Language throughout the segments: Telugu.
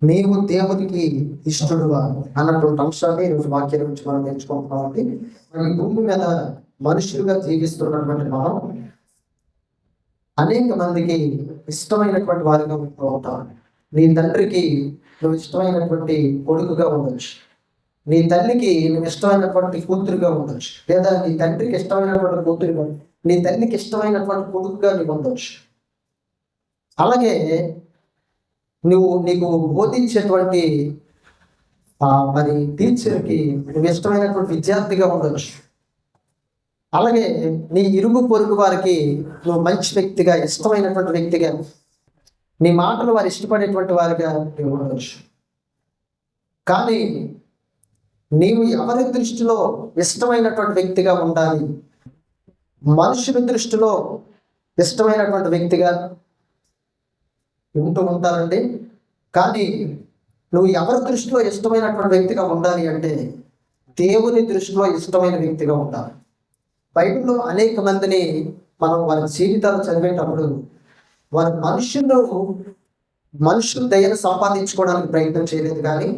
నీవు దేవునికి ఇష్టడువా అన్నటువంటి అంశాన్ని ఈరోజు వాక్యం నుంచి మనం నేర్చుకుంటున్నామండి. ఈ భూమి మీద మనుషులుగా జీవిస్తున్నటువంటి మనం అనేక మందికి ఇష్టమైనటువంటి వారిగా ఉంటూ ఉంటాం. నీ తండ్రికి నువ్వు ఇష్టమైనటువంటి కొడుకుగా ఉండొచ్చు, నీ తల్లికి నువ్వు ఇష్టమైనటువంటి కూతురుగా ఉండొచ్చు, లేదా నీ తండ్రికి ఇష్టమైనటువంటి కూతురుగా, నీ తల్లికి ఇష్టమైనటువంటి కొడుకుగా నీకు ఉండొచ్చు. అలాగే నీకు బోధించేటువంటి మరి టీచర్కి నువ్వు ఇష్టమైనటువంటి విద్యార్థిగా ఉండొచ్చు. అలాగే నీ ఇరుగు పొరుగు వారికి నువ్వు మంచి వ్యక్తిగా, ఇష్టమైనటువంటి వ్యక్తిగా, నీ మాటలు వారు ఇష్టపడేటువంటి వారిగా నువ్వు ఉండొచ్చు. కానీ నీవు ఎవరి దృష్టిలో ఇష్టమైనటువంటి వ్యక్తిగా ఉండాలి, మనుషుల దృష్టిలో ఇష్టమైనటువంటి వ్యక్తిగా ఉంటూ ఉంటారండి. కానీ నువ్వు ఎవరి దృష్టిలో ఇష్టమైనటువంటి వ్యక్తిగా ఉండాలి అంటే దేవుని దృష్టిలో ఇష్టమైన వ్యక్తిగా ఉండాలి. బైబిల్లో అనేక మందిని మనం వారి జీవితాలు చదివేటప్పుడు వారి మనుషుల దయను సంపాదించుకోవడానికి ప్రయత్నం చేయలేదు, కానీ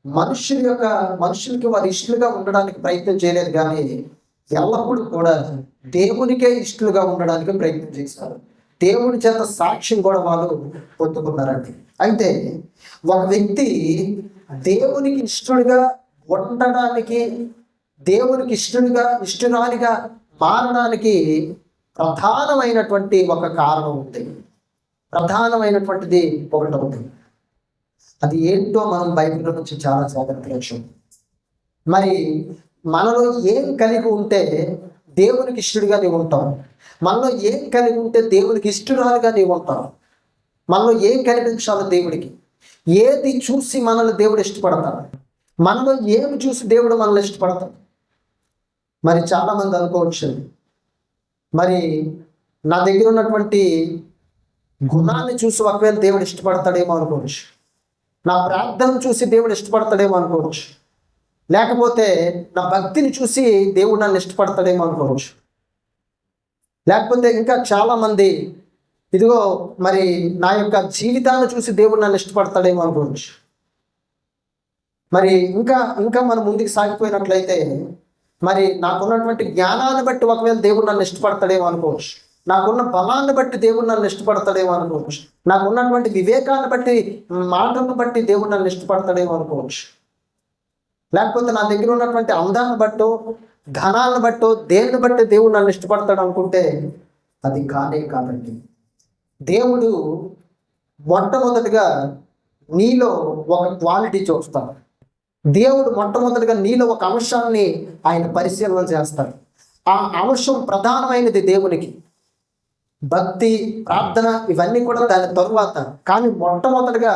మనుషులకి వారి ఇష్టలుగా ఉండడానికి ప్రయత్నం చేయలేదు, కానీ ఎల్లప్పుడూ కూడా దేవునికే ఇష్టలుగా ఉండడానికి ప్రయత్నం చేశారు. దేవుని చేత సాక్ష్యం కూడా వాళ్ళు పొందుకున్నారండి. అయితే ఒక వ్యక్తి దేవునికి ఇష్టడుగా ఉండడానికి, దేవునికి ఇష్టరాలిగా మారడానికి ప్రధానమైనటువంటి ఒక కారణం ఉంది. ప్రధానమైనటువంటిది ఒకటి ఉంది. అది ఏంటో మనం బైబిల్లో నుంచి చాలా జాగ్రత్తగా చూద్దాం. మరి మనలో ఏం కలిగి ఉంటే దేవునికి ఇష్టడుగా నీవు ఉంటావు, మనలో ఏం కలిగి ఉంటే దేవునికి ఇష్టరాలుగా నీవు ఉంటావు, మనలో ఏం కనిపించాలో దేవుడికి, ఏది చూసి మనల్ని దేవుడు ఇష్టపడతాడు, మనలో ఏమి చూసి దేవుడు మనల్ని ఇష్టపడతాడు. మరి చాలామంది అనుకోవచ్చు, మరి నా దగ్గర ఉన్నటువంటి గుణాన్ని చూసి ఒకవేళ దేవుడు ఇష్టపడతాడేమో అనుకోవచ్చు, నా ప్రార్థనను చూసి దేవుడు ఇష్టపడతాడేమో అనుకోవచ్చు, లేకపోతే నా భక్తిని చూసి దేవుడు నన్ను ఇష్టపడతాడేమో అనుకోవచ్చు, లేకపోతే ఇంకా చాలామంది ఇదిగో మరి నా యొక్క జీవితాన్ని చూసి దేవుడు నన్ను ఇష్టపడతాడేమో అనుకోవచ్చు. మరి ఇంకా మనం ముందుకు సాగిపోయినట్లయితే మరి నాకున్నటువంటి జ్ఞానాన్ని బట్టి ఒకవేళ దేవుడు నన్ను ఇష్టపడతాడేమో అనుకోవచ్చు, నాకున్న బలాన్ని బట్టి దేవుడు నన్ను ఇష్టపడతాడేమో అనుకోవచ్చు, నాకున్నటువంటి వివేకాన్ని బట్టి, మాటలను బట్టి దేవుడు నన్ను ఇష్టపడతాడేమో అనుకోవచ్చు, లేకపోతే నా దగ్గర ఉన్నటువంటి అందాన్ని బట్టో, ధనాలను బట్టో, దేనిని బట్టి దేవుడు నన్ను ఇష్టపడతాడు అనుకుంటే అది కాదండి. దేవుడు మొట్టమొదటిగా నీలో ఒక క్వాలిటీ చూస్తాడు. దేవుడు మొట్టమొదటిగా నీలో ఒక అంశాన్ని ఆయన పరిశీలన చేస్తాడు. ఆ అంశం ప్రధానమైనది దేవునికి. భక్తి, ప్రార్థన ఇవన్నీ కూడా దాని తరువాత, కానీ మొట్టమొదటిగా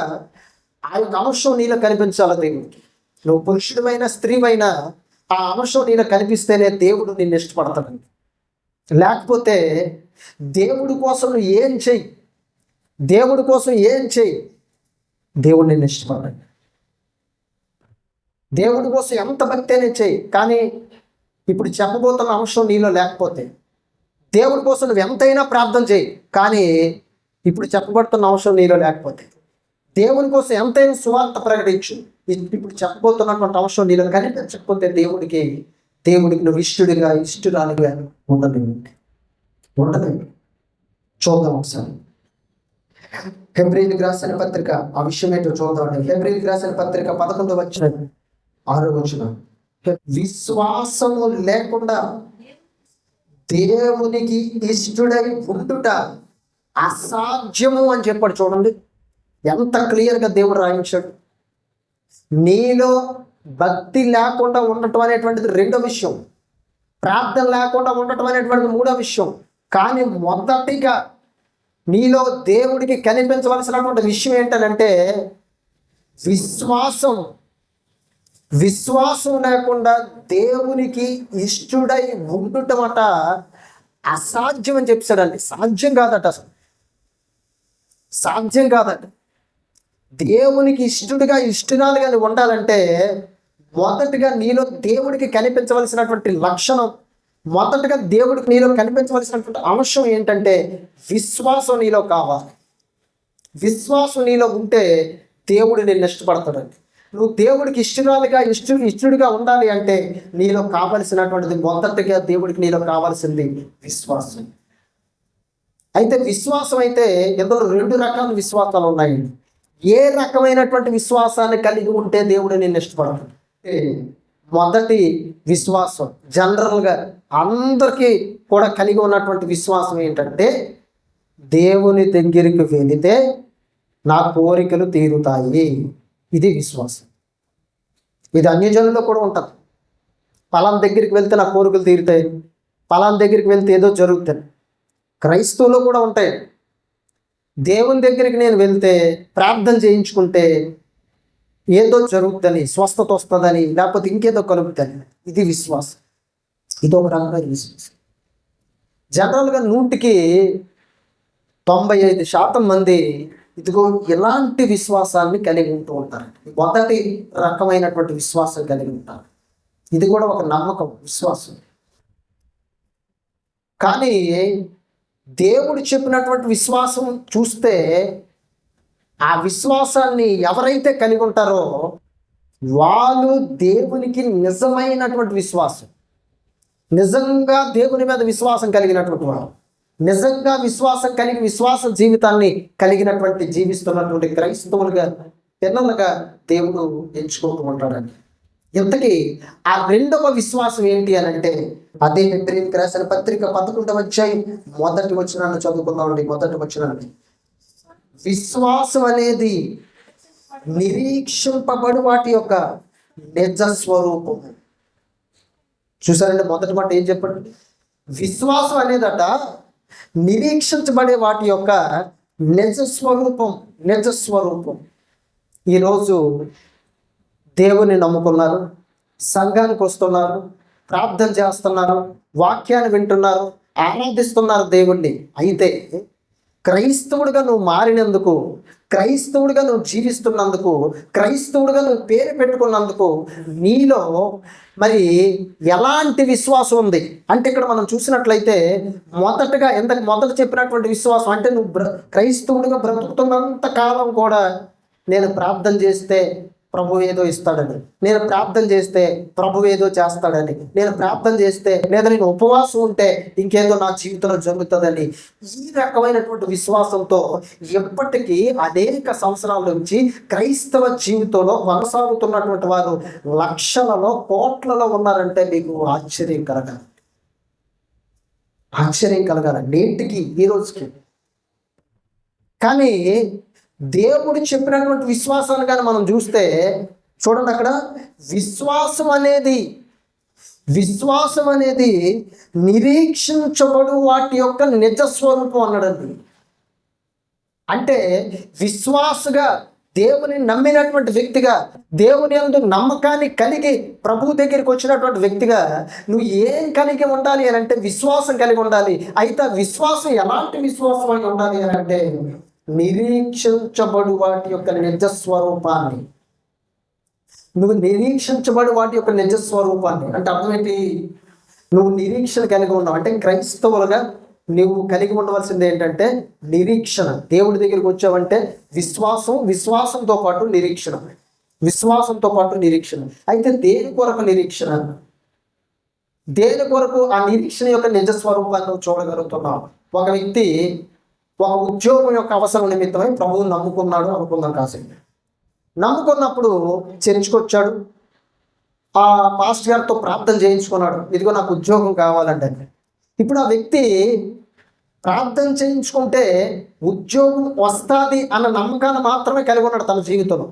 ఆ యొక్క అంశం నీలో కనిపించాలి దేవుడికి. నువ్వు పురుషుడివైనా స్త్రీవైనా ఆ అంశం నీలో కనిపిస్తేనే దేవుడు నిన్ను ఇష్టపడతాడు. లేకపోతే దేవుడి కోసం నువ్వు ఏం చెయ్యి, దేవుడి కోసం ఏం చెయ్యి, దేవుడు నిన్ను ఇష్టపడతాడు. దేవుడి కోసం ఎంత భక్తి అయినా చెయ్యి, కానీ ఇప్పుడు చెప్పబోతున్న అంశం నీలో లేకపోతే, దేవుడి కోసం నువ్వు ఎంతైనా ప్రార్థన చేయి, కానీ ఇప్పుడు చెప్పబడుతున్న అంశం నీలో లేకపోతే, దేవుని కోసం ఎంతైనా సువార్త ప్రకటించు, ఇప్పుడు చెప్పబోతున్నటువంటి అంశం నీలో కనిపించకపోతే దేవుడికి నువ్వు ఇష్టరాలుగా ఉండలేవు. చూద్దాం ఒకసారి హెబ్రీయులకు రాసిన పత్రిక, ఆ విషయం ఏంటో చూద్దాం. హెబ్రీయులకు రాసిన పత్రిక 11వ అధ్యాయం 6వ వచనం, విశ్వాసము లేకుండా దేవునికి ఇష్టడై ఉండుట అసాధ్యము అని చెప్పాడు. చూడండి ఎంత క్లియర్గా దేవుడు రాయించాడు. నీలో భక్తి లేకుండా ఉండటం అనేటువంటిది రెండో విషయం, ప్రార్థన లేకుండా ఉండటం అనేటువంటిది మూడో విషయం. కానీ మొదటిగా నీలో దేవుడికి కనిపించవలసినటువంటి విషయం ఏంటంటే విశ్వాసం లేకుండా దేవునికి ఇష్టడై ఉండటం అట అసాధ్యం అని చెప్పాడండి. సాధ్యం కాదట, అసలు సాధ్యం కాదట. దేవునికి ఇష్టరాలుగా ఉండాలంటే మొదటిగా నీలో దేవుడికి కనిపించవలసినటువంటి లక్షణం, మొదటగా దేవుడికి నీలో కనిపించవలసినటువంటి అంశం ఏంటంటే విశ్వాసం నీలో కావాలి. విశ్వాసం నీలో ఉంటే దేవుడు నిన్ను ఇష్టపడతాడండి. నువ్వు దేవుడికి ఇష్టడుగా ఉండాలి అంటే నీలో కావలసినటువంటిది మొదటగా దేవుడికి నీలో కావాల్సింది విశ్వాసం. అయితే విశ్వాసం అయితే ఇందులో 2 రకాల విశ్వాసాలు ఉన్నాయండి. ఏ రకమైనటువంటి విశ్వాసాన్ని కలిగి ఉంటే దేవుడు నిన్ను ఇష్టపడతాడు? మొదటి విశ్వాసం జనరల్గా అందరికీ కూడా కలిగి ఉన్నటువంటి విశ్వాసం ఏంటంటే, దేవుని దగ్గరికి వెళితే నా కోరికలు తీరుతాయి. ఇది విశ్వాసం. ఇది అన్యజనుల్లో కూడా ఉంటుంది. పలానా దగ్గరికి వెళ్తే నా కోరికలు తీరుతాయి, పలానా దగ్గరికి వెళ్తే ఏదో జరుగుతుంది. క్రైస్తవులు కూడా ఉంటాయి. దేవుని దగ్గరికి నేను వెళ్తే ప్రార్థన చేయించుకుంటే ఏదో జరుగుతుందని, స్వస్థత వస్తుందని, లేకపోతే ఇంకేదో కలుగుతుంది. ఇది విశ్వాసం. ఇది ఒక రకమైన విశ్వాసం. జనరల్గా 100కి 95% మంది ఇదిగో ఇలాంటి విశ్వాసాన్ని కలిగి ఉంటూ ఉంటారు. మొదటి రకమైనటువంటి విశ్వాసం కలిగి ఉంటారు. ఇది కూడా ఒక నమ్మకం, విశ్వాసం. కానీ దేవుడు చెప్పినటువంటి విశ్వాసం చూస్తే ఆ విశ్వాసాన్ని ఎవరైతే కలిగి ఉంటారో వాళ్ళు దేవునికి నిజమైనటువంటి విశ్వాసం, నిజంగా దేవుని మీద విశ్వాసం కలిగినటువంటి వారు, నిజంగా విశ్వాసం కలిగి విశ్వాస జీవితాన్ని కలిగినటువంటి జీవిస్తున్నటువంటి క్రైస్తవులుగా, పిల్లలుగా దేవుడు ఎంచుకుంటూ ఉంటాడండి. ఇంతకీ ఆ 2వ విశ్వాసం ఏంటి అని అంటే, అదే హెబ్రీయులకు రాసిన పత్రిక 11వ అధ్యాయం 1వ వచనాన్ని చదువుకుందామండి. 1వ వచనాన్ని, విశ్వాసం అనేది నిరీక్షింపబడు వాటి యొక్క నిజ స్వరూపం. చూసారండి, మొదటి మాట ఏం చెప్పండి? విశ్వాసం అనేదట నిరీక్షించబడే వాటి యొక్క నిజస్వరూపం. నిజస్వరూపం. ఈరోజు దేవుని నమ్ముకున్నారు, సంఘానికి వస్తున్నారు, ప్రార్థన చేస్తున్నారు, వాక్యాన్ని వింటున్నారు, ఆరాధిస్తున్నారు దేవుణ్ణి. అయితే క్రైస్తవుడిగా నువ్వు మారినందుకు, క్రైస్తవుడిగా నువ్వు జీవిస్తున్నందుకు, క్రైస్తవుడిగా నువ్వు పేరు పెట్టుకున్నందుకు నీలో మరి ఎలాంటి విశ్వాసం ఉంది అంటే, ఇక్కడ మనం చూసినట్లయితే మొదట చెప్పినటువంటి విశ్వాసం అంటే, నువ్వు క్రైస్తవుడిగా బ్రతుకుతున్నంత కాలం కూడా నేను ప్రార్థన చేస్తే ప్రభు ఏదో ఇస్తాడని, నేను ప్రార్థన చేస్తే ప్రభు ఏదో చేస్తాడని, నేను ప్రార్థన చేస్తే లేదా నేను ఉపవాసం ఉంటే ఇంకేదో నా జీవితంలో జరుగుతుందని, ఈ రకమైనటువంటి విశ్వాసంతో ఎప్పటికీ అనేక సంవత్సరాల నుంచి క్రైస్తవ జీవితంలో కొనసాగుతున్నటువంటి వారు లక్షలలో, కోట్లలో ఉన్నారంటే మీకు ఆశ్చర్యం కలగాలి నేటికి, ఈ రోజుకి. కానీ దేవుడు చెప్పినటువంటి విశ్వాసాన్ని కానీ మనం చూస్తే చూడండి, అక్కడ విశ్వాసం అనేది నిరీక్షించబడు వాటి యొక్క నిజస్వరూపం అన్నాడండి. అంటే విశ్వాసగా, దేవుని నమ్మినటువంటి వ్యక్తిగా, దేవుని యందు నమ్మకాన్ని కలిగి ప్రభు దగ్గరికి వచ్చినటువంటి వ్యక్తిగా నువ్వు ఏం కలిగి ఉండాలి అని అంటే విశ్వాసం కలిగి ఉండాలి. అయితే విశ్వాసం ఎలాంటి విశ్వాసం అని ఉండాలి అని అంటే, నిరీక్షించబడు వాటి యొక్క నిజస్వరూపాన్ని. నువ్వు నిరీక్షించబడు వాటి యొక్క నిజస్వరూపాన్ని అంటే అర్థం ఏంటి? నువ్వు నిరీక్షణ కలిగి ఉన్నావు అంటే క్రైస్తవులుగా నువ్వు కలిగి ఉండవలసింది ఏంటంటే నిరీక్షణ. దేవుడి దగ్గరికి వచ్చావంటే విశ్వాసంతో పాటు నిరీక్షణ. అయితే దేని కొరకు నిరీక్షణ? దేని కొరకు ఆ నిరీక్షణ యొక్క నిజస్వరూపాన్ని నువ్వు చూడగలుగుతున్నావు? ఒక వ్యక్తి ఒక ఉద్యోగం యొక్క అవసరం నిమిత్తమై ప్రభువుని నమ్ముకున్నాడు అనుకుందాం కాసేపు. నమ్ముకున్నప్పుడు చర్చికి వచ్చాడు, ఆ పాస్టర్ గారితో ప్రార్థన చేయించుకున్నాడు, ఇదిగో నాకు ఉద్యోగం కావాలంటే. ఇప్పుడు ఆ వ్యక్తి ప్రార్థన చేయించుకుంటే ఉద్యోగం వస్తుంది అన్న నమ్మకాన్ని మాత్రమే కలిగి ఉన్నాడు తన జీవితంలో.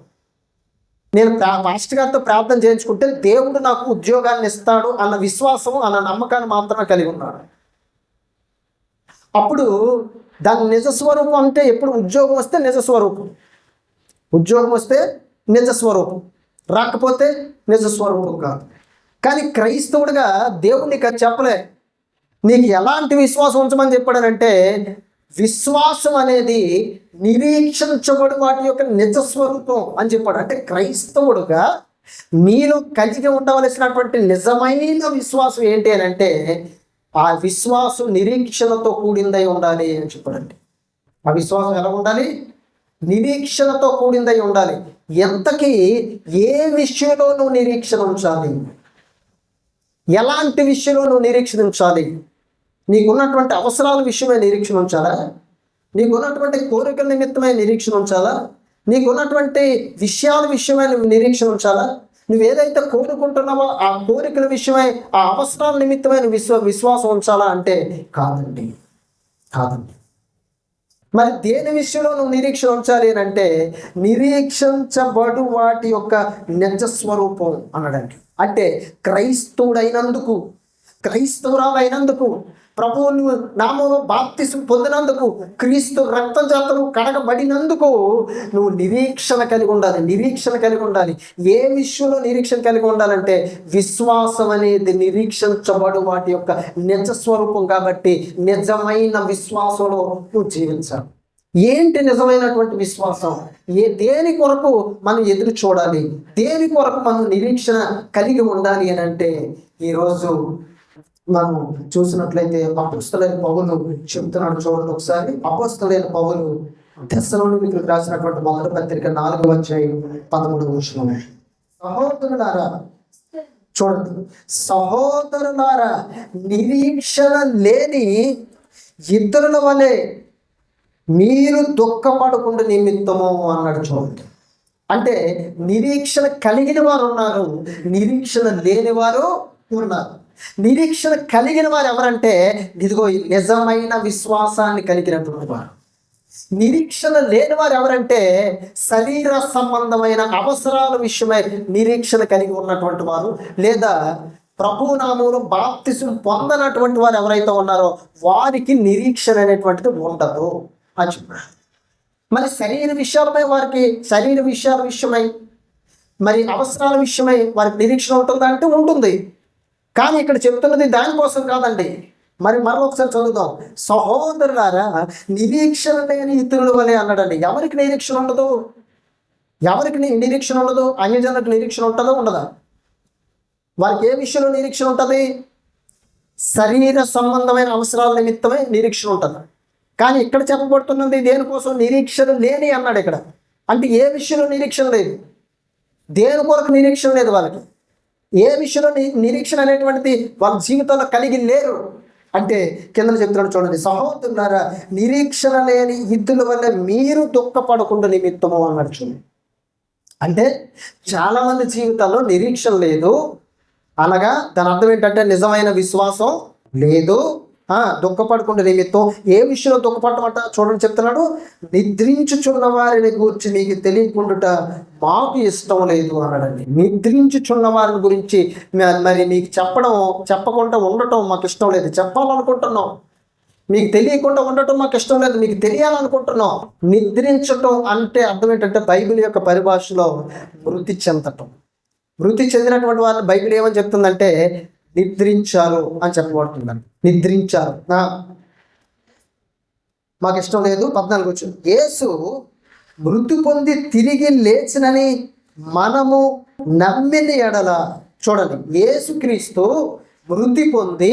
నేను పాస్టర్ గారితో ప్రార్థన చేయించుకుంటే దేవుడు నాకు ఉద్యోగాన్ని ఇస్తాడు అన్న విశ్వాసం, అన్న నమ్మకాన్ని మాత్రమే కలిగి ఉన్నాడు. అప్పుడు దాని నిజస్వరూపం అంటే ఎప్పుడు ఉద్యోగం వస్తే నిజస్వరూపం, రాకపోతే నిజస్వరూపం కాదు. కానీ క్రైస్తవుడిగా దేవుడు నీకు అది చెప్పలే. నీకు ఎలాంటి విశ్వాసం ఉంచమని చెప్పాడనంటే, విశ్వాసం అనేది నిరీక్షించబడి వాటి యొక్క నిజస్వరూపం అని చెప్పాడు. అంటే క్రైస్తవుడుగా నీలో కలిగి ఉండవలసినటువంటి నిజమైన విశ్వాసం ఏంటి అని అంటే, ఆ విశ్వాసం నిరీక్షణతో కూడిందై ఉండాలి అని చెప్పాడండి. ఆ విశ్వాసం ఎలా ఉండాలి? నిరీక్షణతో కూడిందై ఉండాలి. ఎంతకీ ఏ విషయంలో నువ్వు నిరీక్షణ ఉంచాలి? ఎలాంటి విషయంలో నువ్వు నిరీక్షణ ఉంచాలి? నీకున్నటువంటి అవసరాల విషయమే నిరీక్షణ ఉంచాలా? నీకున్నటువంటి కోరికల నిమిత్తమే నిరీక్షణ ఉంచాలా? నీకున్నటువంటి విషయాల విషయమై నువ్వు నిరీక్షణ ఉంచాలా? నువ్వు ఏదైతే కోరుకుంటున్నావో ఆ కోరికల విషయమై, ఆ అవసరాల నిమిత్తమైన విశ్వాసం ఉంచాలా అంటే కాదండి. మరి దేని విషయంలో నువ్వు నిరీక్షణ ఉంచాలి అని అంటే నిరీక్షించబడు వాటి యొక్క నిజ స్వరూపం అనడానికి. అంటే క్రైస్తవుడైనందుకు, క్రైస్తవురాలైనందుకు, ప్రభువును నామములో బాప్తిసం పొందినందుకు, క్రీస్తు రక్తజాతలు కడగబడినందుకు నువ్వు నిరీక్షణ కలిగి ఉండాలి. ఏ విషయంలో నిరీక్షణ కలిగి ఉండాలంటే విశ్వాసం అనేది నిరీక్షించబడు వాటి యొక్క నిజ స్వరూపం. కాబట్టి నిజమైన విశ్వాసంలో నువ్వు జీవించాలి. ఏంటి నిజమైనటువంటి విశ్వాసం? దేని కొరకు మనం ఎదురు చూడాలి? దేని కొరకు మనం నిరీక్షణ కలిగి ఉండాలి అని అంటే ఈరోజు మనం చూసినట్లయితే అపోస్తలుడైన పౌలు చెప్తున్నాడు. చూడండి ఒకసారి. అపోస్తలుడైన పౌలు తెస్సలోనికీయులకు రాసినటువంటి మొదటి పత్రిక 4:13 సహోదరులారా, చూడండి, సహోదరులారా, నిరీక్షణ లేని ఇతరుల వలె మీరు దుఃఖపడకుండా నిమిత్తము అన్నాడు. చూడండి, అంటే నిరీక్షణ కలిగిన వారు ఉన్నారు, నిరీక్షణ లేని వారు ఉన్నారు. నిరీక్షణ కలిగిన వారు ఎవరంటే ఇదిగో నిజమైన విశ్వాసాన్ని కలిగినటువంటి వారు. నిరీక్షణ లేని వారు ఎవరంటే శరీర సంబంధమైన అవసరాల విషయమై నిరీక్షణ కలిగి ఉన్నటువంటి వారు, లేదా ప్రభువు నామములో బాప్తిసం పొందనటువంటి వారు ఎవరైతే ఉన్నారో వారికి నిరీక్షణ అనేటువంటిది ఉండదు అని చెప్పారు. మరి శరీర విషయాల విషయమై మరి అవసరాల విషయమై వారికి నిరీక్షణ ఉంటుందా అంటే ఉంటుంది. కానీ ఇక్కడ చెప్తున్నది దానికోసం కాదండి. మరి మరొకసారి చదువుదాం. సహోదరులారా, నిరీక్షణ లేని ఇతరుల వలె అన్నాడండి. ఎవరికి నిరీక్షణ ఉండదు? అన్యజనులకు నిరీక్షణ ఉంటుందో ఉండదా? వారికి ఏ విషయంలో నిరీక్షణ ఉంటుంది? శరీర సంబంధమైన అవసరాల నిమిత్తమే నిరీక్షణ ఉంటుంది. కానీ ఇక్కడ చెప్పబడుతున్నది దేనికోసం? నిరీక్షణ లేని అన్నాడు ఇక్కడ. అంటే ఏ విషయంలో నిరీక్షణ లేదు? దేని కొరకు నిరీక్షణ లేదు వాళ్ళకి? ఏ విషయంలో నిరీక్షణ అనేటువంటిది వాళ్ళ జీవితంలో కలిగి లేరు అంటే కింద చెప్తున్నాడు. చూడండి, సహోదరులారా, నిరీక్షణ లేని ఇద్దుల వల్ల మీరు దుఃఖపడకుండా నిమిత్తము అన్నాడు. చూడండి, అంటే చాలామంది జీవితాల్లో నిరీక్షణ లేదు అనగా దాని అర్థం ఏంటంటే నిజమైన విశ్వాసం లేదు. దుఃఖపడకుండా నిమిత్తం. ఏ విషయంలో దుఃఖపడటం చూడండి చెప్తున్నాడు, నిద్రించుచున్న వారిని గురించి మీకు తెలియకుండా మాకు ఇష్టం లేదు అన్నాడండి. నిద్రించుచున్న వారిని గురించి మరి మీకు చెప్పకుండా ఉండటం మాకు ఇష్టం లేదు. చెప్పాలనుకుంటున్నాం, మీకు తెలియకుండా ఉండటం మాకు ఇష్టం లేదు, మీకు తెలియాలనుకుంటున్నాం. నిద్రించటం అంటే అర్థం ఏంటంటే బైబిల్ యొక్క పరిభాషలో మృతి చెందటం. మృతి చెందినటువంటి వారిని బైబిల్ ఏమని చెప్తుందంటే నిద్రించారు అని చెప్పబడుతుందండి. నిద్రించారు, మాకు ఇష్టం లేదు. 14 వచ్చు. యేసు మృతి పొంది తిరిగి లేచినని మనము నమ్మిన ఎడల, చూడండి, యేసుక్రీస్తు మృతి పొంది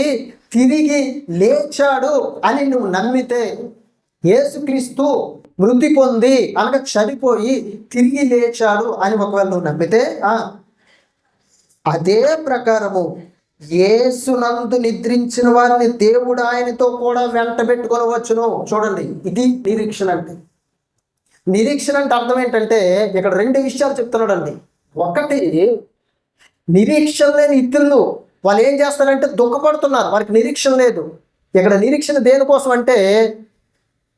తిరిగి లేచాడు అని నువ్వు నమ్మితే, యేసుక్రీస్తు మృతి పొంది అనగా చనిపోయి తిరిగి లేచాడు అని ఒకవేళ నువ్వు నమ్మితే, అదే ప్రకారము యేసునందు నిద్రించిన వారిని దేవుడు ఆయనతో కూడా వెంట పెట్టుకొనవచ్చును. చూడండి, ఇది నిరీక్షణ అంటే. నిరీక్షణ అంటే అర్థం ఏంటంటే ఇక్కడ 2 విషయాలు చెప్తున్నాడు అండి. ఒకటి, నిరీక్షణ లేని ఇతరులు వాళ్ళు ఏం చేస్తారంటే దుఃఖపడుతున్నారు, వారికి నిరీక్షణ లేదు. ఇక్కడ నిరీక్షణ దేనికోసం అంటే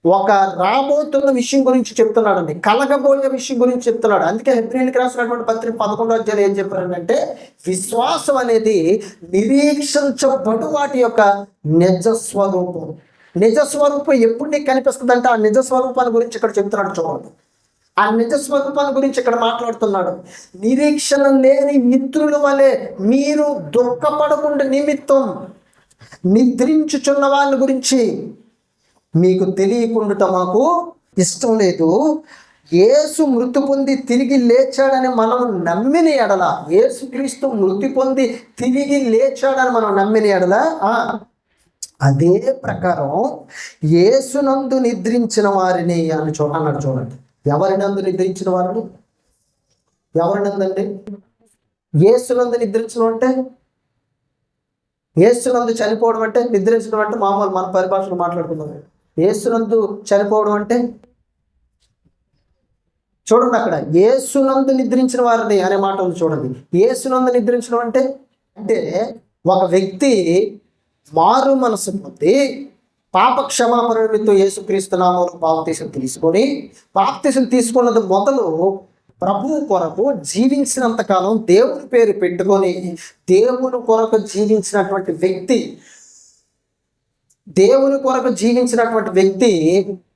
ఒక రాబోతున్న విషయం గురించి చెప్తున్నాడండి, కలగబోయే విషయం గురించి చెప్తున్నాడు. అందుకే హెబ్రీయులకు రాసినటువంటి పత్రిక 11వ అధ్యాయం ఏం చెప్పారంటే విశ్వాసం అనేది నిరీక్షించబడు వాటి యొక్క నిజ స్వరూపం. నిజ స్వరూపం ఎప్పుడు నీకు కనిపిస్తుందంటే ఆ నిజ స్వరూపాన్ని గురించి ఇక్కడ చెప్తున్నాడు. చూడండి, ఆ నిజ స్వరూపాన్ని గురించి ఇక్కడ మాట్లాడుతున్నాడు. నిరీక్షణ లేని మిత్రుల వలె మీరు దుఃఖపడకుండా నిమిత్తం నిద్రించుచున్న వాళ్ళ గురించి మీకు తెలియకుండా మాకు ఇష్టం లేదు. యేసు మృతి పొంది తిరిగి లేచాడని మనం నమ్మిన ఎడల, యేసుక్రీస్తు మృతి పొంది తిరిగి లేచాడని మనం నమ్మిన ఎడల, అదే ప్రకారం యేసునందు నిద్రించిన వారిని అని అన్నాడు. చూడండి, ఎవరినందు నిద్రించిన వారిని? ఎవరినందండి? యేసునందు నిద్రించడం అంటే, యేసునందు చనిపోవడం అంటే, నిద్రించడం అంటే మామూలు మన పరిభాషలో మాట్లాడుకుందాం. యేసునందు చనిపోవడం అంటే చూడండి, అక్కడ యేసునందు నిద్రించిన వారిని అనే మాట ఉంది చూడండి. యేసునందు నిద్రించడం అంటే అంటే ఒక వ్యక్తి మారు మనసు పొంది పాప క్షమాపణ నిమిత్తం యేసుక్రీస్తు నామములో బాప్తీసం తీసుకున్నది మొదలు ప్రభువు కొరకు జీవించినంత కాలం దేవుని పేరు పెట్టుకొని దేవుని కొరకు జీవించినటువంటి వ్యక్తి,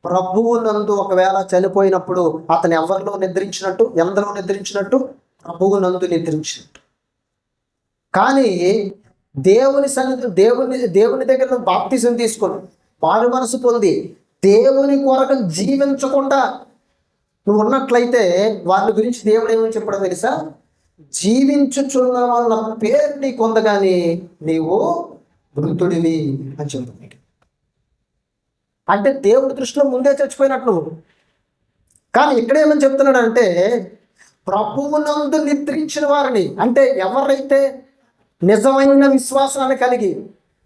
ప్రభువునందు ఒకవేళ చనిపోయినప్పుడు అతను ఎందరో నిద్రించినట్టు ప్రభువునందు నిద్రించినట్టు. కానీ దేవుని దగ్గర బాప్తిజం తీసుకొని మారు మనసు పొంది దేవుని కొరకు జీవించకుండా నువ్వు ఉన్నట్లయితే వారి గురించి దేవుడు ఏమని చెప్పడం తెలుసా? జీవించుచున్న వాళ్ళ పేరు నీకు ఉందగాని నీవు మృతుడివి అని చెప్తున్నాడు. అంటే దేవుడి దృష్టిలో ముందే చచ్చిపోయినట్టు నువ్వు. కానీ ఇక్కడేమని చెప్తున్నాడు అంటే ప్రభువునందు నిద్రించిన వారిని, అంటే ఎవరైతే నిజమైన విశ్వాసాన్ని కలిగి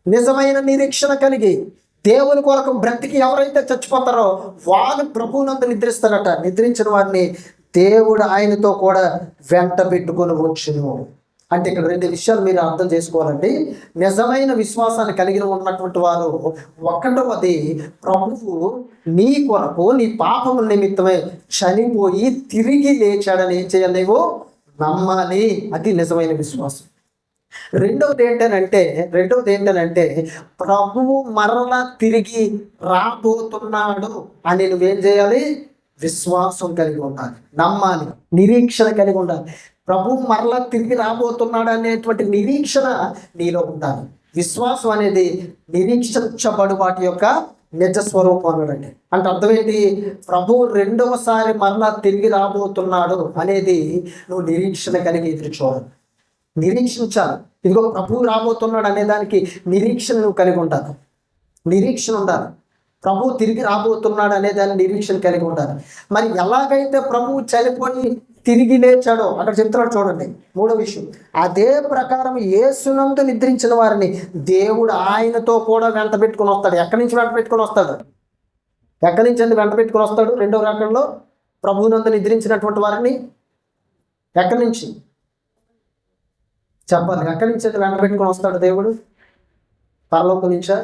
నిజమైన నిరీక్షణ కలిగి దేవుని కొరకు బ్రతికి ఎవరైతే చచ్చిపోతారో వాళ్ళు ప్రభువునందు నిద్రిస్తారట. నిద్రించిన వారిని దేవుడు ఆయనతో కూడా వెంట పెట్టుకొని వచ్చును. అంటే ఇక్కడ రెండు విషయాలు మీరు అర్థం చేసుకోవాలండి. నిజమైన విశ్వాసాన్ని కలిగి ఉన్నటువంటి వారు, ఒకటవది ప్రభువు నీ కొరకు నీ పాపముల నిమిత్తమే చనిపోయి తిరిగి లేచాడని ఏం చేయాలి? నీవు నమ్మాలి. అది నిజమైన విశ్వాసం. రెండవది ఏంటనంటే ప్రభువు మరలా తిరిగి రాబోతున్నాడు అని నువ్వేం చేయాలి? విశ్వాసం కలిగి ఉండాలి, నమ్మాలి, నిరీక్షణ కలిగి ఉండాలి. ప్రభువు మరలా తిరిగి రాబోతున్నాడు అనేటువంటి నిరీక్షణ నీలో ఉండాలి. విశ్వాసం అనేది నిరీక్షించబడు వాటి యొక్క నిజ స్వరూపం అన్నాడండి. అంటే అర్థం ఏంటి? ప్రభువు రెండవసారి మరలా తిరిగి రాబోతున్నాడు అనేది నువ్వు నిరీక్షణ కలిగి ఎదురు చూడాలి, నిరీక్షించాలి. ఇదిగో ప్రభువు రాబోతున్నాడు అనే దానికి నిరీక్షణ నువ్వు కలిగి ఉండాలి, నిరీక్షణ ఉండాలి. ప్రభువు తిరిగి రాబోతున్నాడు అనే దాన్ని నిరీక్షణ కలిగి ఉండాలి. మరి ఎలాగైతే ప్రభువు చనిపోయి తిరిగి లేచాడో అక్కడ చెప్తున్నాడు చూడండి. మూడో విషయం, అదే ప్రకారం యేసునందు నిద్రించిన వారిని దేవుడు ఆయనతో కూడా వెంట పెట్టుకుని వస్తాడు. ఎక్కడి నుంచి వెంట పెట్టుకుని వస్తాడు? వెంట పెట్టుకుని వస్తాడు? రెండవ రకంలో ప్రభువునందు నిద్రించినటువంటి వారిని ఎక్కడి నుంచి చెప్పాలి? ఎక్కడి నుంచి వెంట పెట్టుకుని వస్తాడు దేవుడు? పరలోకం నుంచా?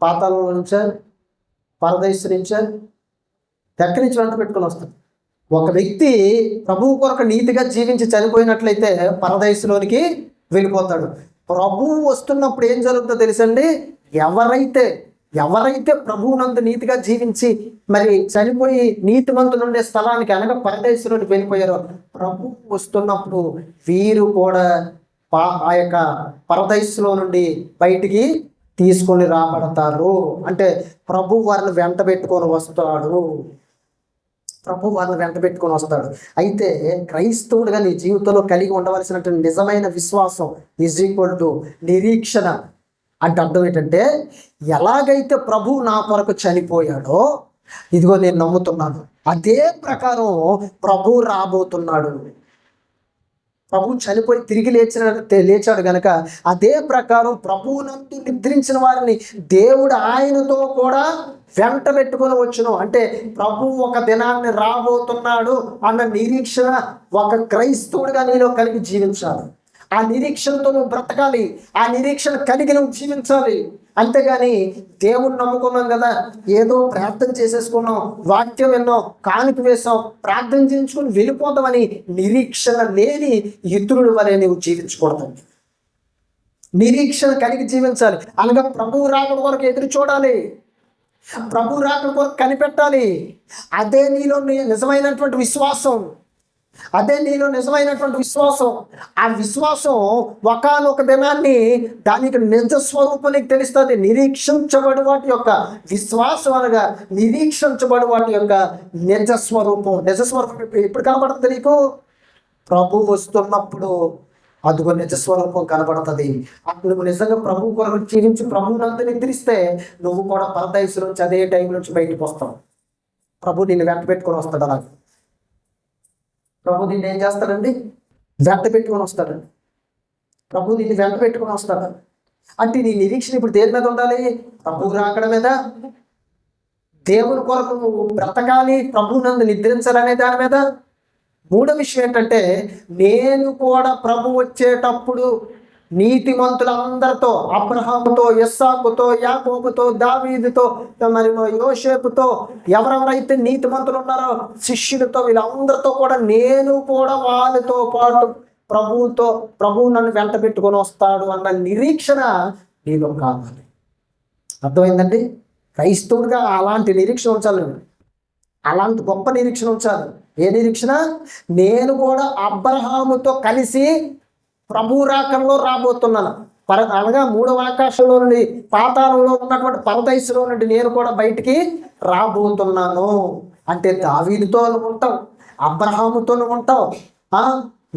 పాతాళం నుంచా? పరదేశం నుంచా? ఎక్కడి నుంచి వెంట పెట్టుకుని వస్తాడు? ఒక వ్యక్తి ప్రభువు కొరకు నీతిగా జీవించి చనిపోయినట్లయితే పరదేశంలోనికి వెళ్ళిపోతాడు. ప్రభువు వస్తున్నప్పుడు ఏం జరుగుతుందో తెలుసండి? ఎవరైతే ప్రభువునందు నీతిగా జీవించి మరి చనిపోయి నీతిమంతులు ఉండే స్థలానికి అనగా పరదేశంలోకి వెళ్ళిపోయారో, ప్రభువు వస్తున్నప్పుడు వీరు కూడా ఆ యొక్క పరదేశంలో నుండి బయటికి తీసుకొని రాబడతారు. అంటే ప్రభు వారిని వెంట పెట్టుకొని వస్తాడు. అయితే క్రైస్తవుడిగా నీ జీవితంలో కలిగి ఉండవలసినటువంటి నిజమైన విశ్వాసం ఈజ్ ఈక్వల్ టు నిరీక్షణ. అంటే అర్థం ఏంటంటే, ఎలాగైతే ప్రభువు నా కొరకు చనిపోయాడో ఇదిగో నేను నమ్ముతున్నాను, అదే ప్రకారం ప్రభువు రాబోతున్నాడు. ప్రభువు చనిపోయి తిరిగి లేచాడు గనక అదే ప్రకారం ప్రభువునందు నిద్రించిన వారిని దేవుడు ఆయనతో కూడా వెంట పెట్టుకొని వచ్చును. అంటే ప్రభువు ఒక దినాన్ని రాబోతున్నాడు అన్న నిరీక్షణ ఒక క్రైస్తవుడిగా నీలో కలిగి జీవించాలి. ఆ నిరీక్షణతో నువ్వు బ్రతకాలి, ఆ నిరీక్షణ కలిగి నువ్వు జీవించాలి. అంతేగాని దేవుణ్ణి నమ్ముకున్నాం కదా, ఏదో ప్రార్థన చేసేసుకున్నాం, వాక్యం ఎన్నో కానుక వేసాం, ప్రార్థన చేయించుకొని వెళ్ళిపోతామని నిరీక్షణ లేని ఇతరుల వలె నువ్వు జీవించకూడదు. నిరీక్షణ కలిగి జీవించాలి. అనగా ప్రభువు రాకడ కొరకు ఎదురు చూడాలి, ప్రభువు రాకడ కొరకు కనిపెట్టాలి. అదే నీలో నిజమైనటువంటి విశ్వాసం. ఆ విశ్వాసం ఒకానొక దినాన్ని దానికి నిజ స్వరూపం నీకు తెలుస్తుంది. నిరీక్షించబడి వాటి యొక్క విశ్వాసం అనగా నిరీక్షించబడి వాటి యొక్క నిజ స్వరూపం ఎప్పుడు కనబడుతుంది నీకు? ప్రభు వస్తున్నప్పుడు అదిగో నిజ స్వరూపం కనబడుతుంది. అప్పుడు నువ్వు నిజంగా ప్రభు కొరకు జీవించి ప్రభువునందు నిద్రిస్తే నువ్వు కూడా పరదేశం నుంచి అదే టైం నుంచి బయటకు వస్తావు. ప్రభు నిన్ను వెంట పెట్టుకొని వస్తాడు. అలాగే ప్రభు నిన్ను ఏం చేస్తాడండి? వెంట పెట్టుకొని వస్తాడండి. ప్రభు నిన్ను వెంట పెట్టుకొని వస్తాడు. అంటే నీ నిరీక్షణ ఇప్పుడు దేని మీద ఉండాలి? ప్రభు రాకడ మీద, దేవుని కొరకు నువ్వు బ్రతకాలి, ప్రభు నందు నిద్రించాలనే దాని మీద. మూడో విషయం ఏంటంటే, నేను కూడా ప్రభు వచ్చేటప్పుడు నీతిమంతులందరితో, అబ్రహాముతో, ఇస్సాకుతో, యాకోబుతో, దావీదుతో, మరి యోసేపుతో, ఎవరెవరైతే నీతిమంతులు ఉన్నారో శిష్యులతో, వీళ్ళందరితో కూడా నేను కూడా వాళ్ళతో పాటు ప్రభువు నన్ను వెంట పెట్టుకొని వస్తాడు అన్న నిరీక్షణ నీలో కావాలి. అర్థమైందండి? క్రైస్తవుడిగా అలాంటి నిరీక్షణ ఉంచాలి. అలాంటి గొప్ప నిరీక్షణ ఉంచాలి. ఏ నిరీక్షణ? నేను కూడా అబ్రహాముతో కలిసి ప్రభు రాకడలో రాబోతున్నాను. అనగా మూడవ ఆకాశంలో నుండి, పాతాళంలో ఉన్నటువంటి పరదైసులో నుండి నేను కూడా బయటికి రాబోతున్నాను. అంటే దావీదుతో ఉంటావు, అబ్రహాముతో ఉంటావు,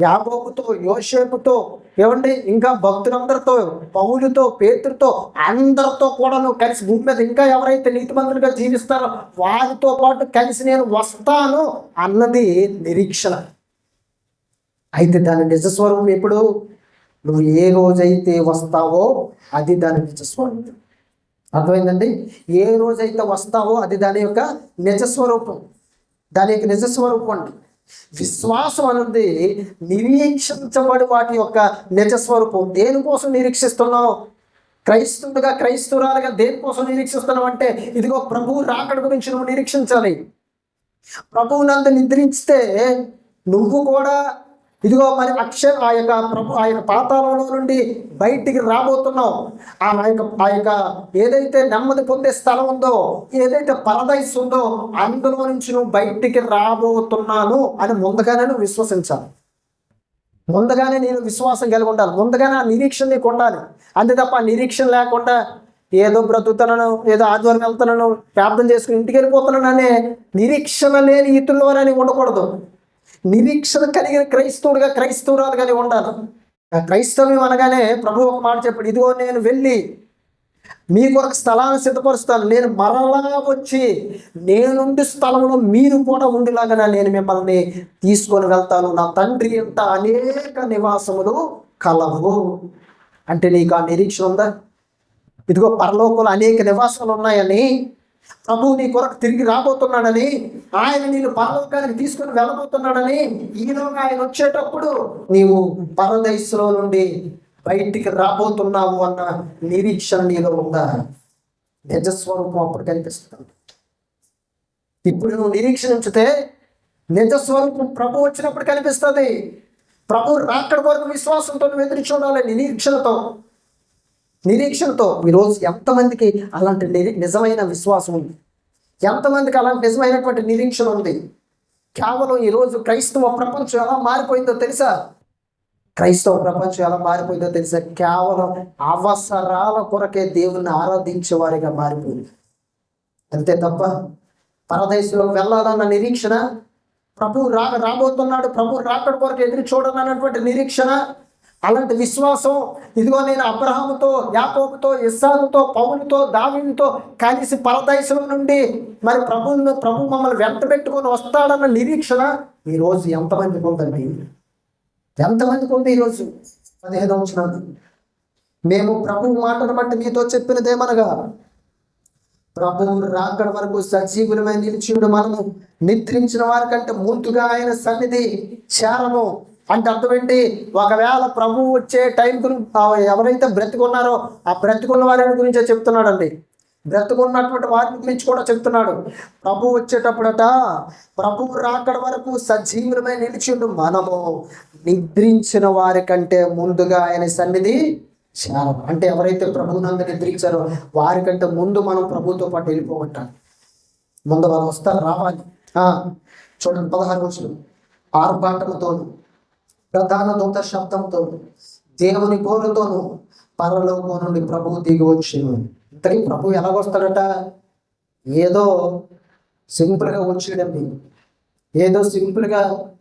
యాకోబుతో, యోసేపుతో, ఏమండి ఇంకా భక్తులందరితో, పౌలుతో, పేతురుతో, అందరితో కూడా నువ్వు కలిసి భూమి మీద ఇంకా ఎవరైతే నీతిమంతులుగా జీవిస్తారో వారితో పాటు కలిసి నేను వస్తాను అన్నది నిరీక్షణ. అయితే దాని నిజస్వరూపం ఎప్పుడు? నువ్వు ఏ రోజైతే వస్తావో అది దాని నిజస్వరూపం. అర్థమైందండి? ఏ రోజైతే వస్తావో అది దాని యొక్క నిజస్వరూపం. దాని యొక్క నిజస్వరూపం అండి. విశ్వాసం అనేది నిరీక్షించబడి వాటి యొక్క నిజస్వరూపం. దేనికోసం నిరీక్షిస్తున్నావు? క్రైస్తవుడిగా, క్రైస్తవురాలుగా దేనికోసం నిరీక్షిస్తున్నావు అంటే, ఇదిగో ప్రభువు రాకడ గురించి నువ్వు నిరీక్షించాలి. ప్రభువు నందు నిద్రిస్తే నువ్వు కూడా ఇదిగో మరి ఆయన పాతాళంలో నుండి బయటికి రాబోతున్నావు. ఆ యొక్క ఏదైతే నెమ్మది పొందే స్థలం ఉందో, ఏదైతే పరదైస్ ఉందో అందులో నుంచి నువ్వు బయటికి రాబోతున్నాను అని ముందుగానే నువ్వు విశ్వసించాలి. ముందుగానే నేను విశ్వాసం కలిగి ఉండాలి. ముందుగానే ఆ నిరీక్షణ నీకు ఉండాలి. అంతే తప్ప ఆ నిరీక్షణ లేకుండా ఏదో బ్రతుకుతున్నాను, ఏదో ఆదివారం వెళ్తున్నాను, ప్రార్థన చేసుకుని ఇంటికి వెళ్ళిపోతున్నాను అనే నిరీక్షణ లేని ఇతరులని ఉండకూడదు. నిరీక్షణ కలిగిన క్రైస్తవుడిగా, క్రైస్తవురాలుగానే ఉండాలి. క్రైస్తవ్యం అనగానే ప్రభు ఒక మాట చెప్పాడు, ఇదిగో నేను వెళ్ళి మీ కొరకు స్థలాన్ని సిద్ధపరుస్తాను, నేను మరలా వచ్చి నేనుండి స్థలంలో మీరు కూడా ఉండేలాగా నేను మిమ్మల్ని తీసుకొని వెళ్తాను, నా తండ్రి అంత అనేక నివాసములు కలవు. అంటే నీకు ఆ నిరీక్షణ ఉందా? ఇదిగో పరలోకంలో అనేక నివాసాలు ఉన్నాయని, ప్రభు నీ కొరకు తిరిగి రాబోతున్నాడని, ఆయన నేను పరలోకానికి తీసుకొని వెళ్ళబోతున్నాడని, ఈలోగా ఆయన వచ్చేటప్పుడు నీవు పరదైసులో నుండి బయటికి రాబోతున్నావు అన్న నిరీక్షణ నీలో ఉందా? నిజస్వరూపం అప్పుడు కనిపిస్తుంది. ఇప్పుడు నువ్వు నిరీక్షణ ఉంచితే నిజస్వరూపం ప్రభు వచ్చినప్పుడు కనిపిస్తుంది. ప్రభు రాకడ వరకు విశ్వాసంతో నువ్వు ఎదురు చూడాలి. నిరీక్షణతో ఈరోజు ఎంతమందికి అలాంటి నిజమైన విశ్వాసం ఉంది? ఎంతమందికి అలాంటి నిజమైనటువంటి నిరీక్షణ ఉంది? కేవలం ఈరోజు క్రైస్తవ ప్రపంచం ఎలా మారిపోయిందో తెలుసా? కేవలం అవసరాల కొరకే దేవుణ్ణి ఆరాధించే వారిగా మారిపోయింది. అంతే తప్ప పరదేశంలోకి వెళ్ళాలన్న నిరీక్షణ, ప్రభు రాబోతున్నాడు, ప్రభు రాకడ కొరకు ఎదురు చూడాలన్నటువంటి నిరీక్షణ, అలాంటి విశ్వాసం, ఇదిగో నేను అబ్రహాముతో, యాకోబుతో, ఇస్సాకుతో, పౌలుతో, దావీదుతో కలిసి పరదేశంలో నుండి మరి ప్రభు మమ్మల్ని వెంట పెట్టుకొని వస్తాడన్న నిరీక్షణ ఈరోజు ఎంతమందికి ఉందండి? ఎంతమందికి ఉంది ఈరోజు? 15వ వచనం, మేము ప్రభు మాటను బట్టి మీతో చెప్పినదేమనగా, ప్రభువు రాకడ వరకు సజీవులమై నిలిచియుడు మనము నిద్రించిన వారికంటే ముందుగా ఆయన సన్నిధి చేరము. అంటే అర్థం ఏంటి? ఒకవేళ ప్రభు వచ్చే టైంకు ఎవరైతే బ్రతికున్నారో ఆ బ్రతికున్న వారి గురించే చెప్తున్నాడండి. బ్రతుకున్నటువంటి వారిని గురించి కూడా చెప్తున్నాడు. ప్రభు వచ్చేటప్పుడట, ప్రభువు రాకడ వరకు సజీవులమై నిలిచిండు మనము నిద్రించిన వారి కంటే ముందుగా ఆయన సన్నిధి చేరం. అంటే ఎవరైతే ప్రభువునందు నిద్రించారో వారికంటే ముందు మనం ప్రభుతో పాటు వెళ్ళిపోగొట్టాలి. ముందు వాళ్ళు వస్తారు, రావాలి. చూడండి 16 రోజులు ఆర్భాటముతోను, ప్రధాన దూత శబ్దంతో, దేవుని బోరుతోను పరలోకం నుండి ప్రభువు దిగి వచ్చింది. ఇంతకీ ప్రభు ఎలాగొస్తాడట? ఏదో సింపుల్గా వచ్చాడండి,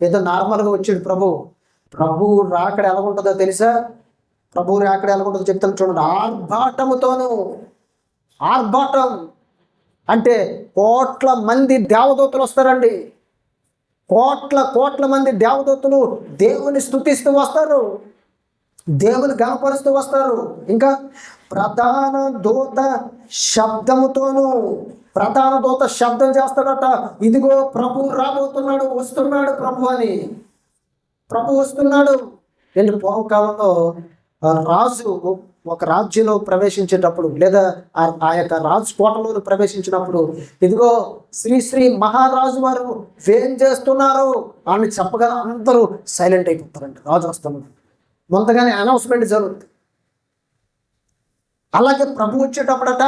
ఏదో నార్మల్గా వచ్చాడు ప్రభు రాకడ ఎలాగుంటుందో తెలుసా? ప్రభు రాకడ ఎలాగుంటుందో చెప్తాను చూడండి. ఆర్భాటముతోను, ఆర్భాటం అంటే కోట్ల మంది దేవదూతలు వస్తారండి. కోట్ల మంది దేవదూతలు దేవుని స్తుతిస్తూ వస్తారు, దేవుని గణపరుస్తూ వస్తారు. ఇంకా ప్రధాన దూత శబ్దముతోనూ, ప్రధాన దూత శబ్దం చేస్తాడట, ఇదిగో ప్రభు రాబోతున్నాడు, వస్తున్నాడు ప్రభు అని. ప్రభు వస్తున్నాడు. నేను పూర్వకాలంలో రాజు ఒక రాజ్యంలో ప్రవేశించేటప్పుడు, లేదా ఆ యొక్క రాజు కోటలో ప్రవేశించినప్పుడు, ఇదిగో శ్రీ మహారాజు వారు ఏం చేస్తున్నారు అని చెప్పగా అందరూ సైలెంట్ అయిపోతారండి. రాజు వస్తున్నాడు, ముందుగానే అనౌన్స్మెంట్ జరుగుతుంది. అలాగే ప్రభు వచ్చేటప్పుడట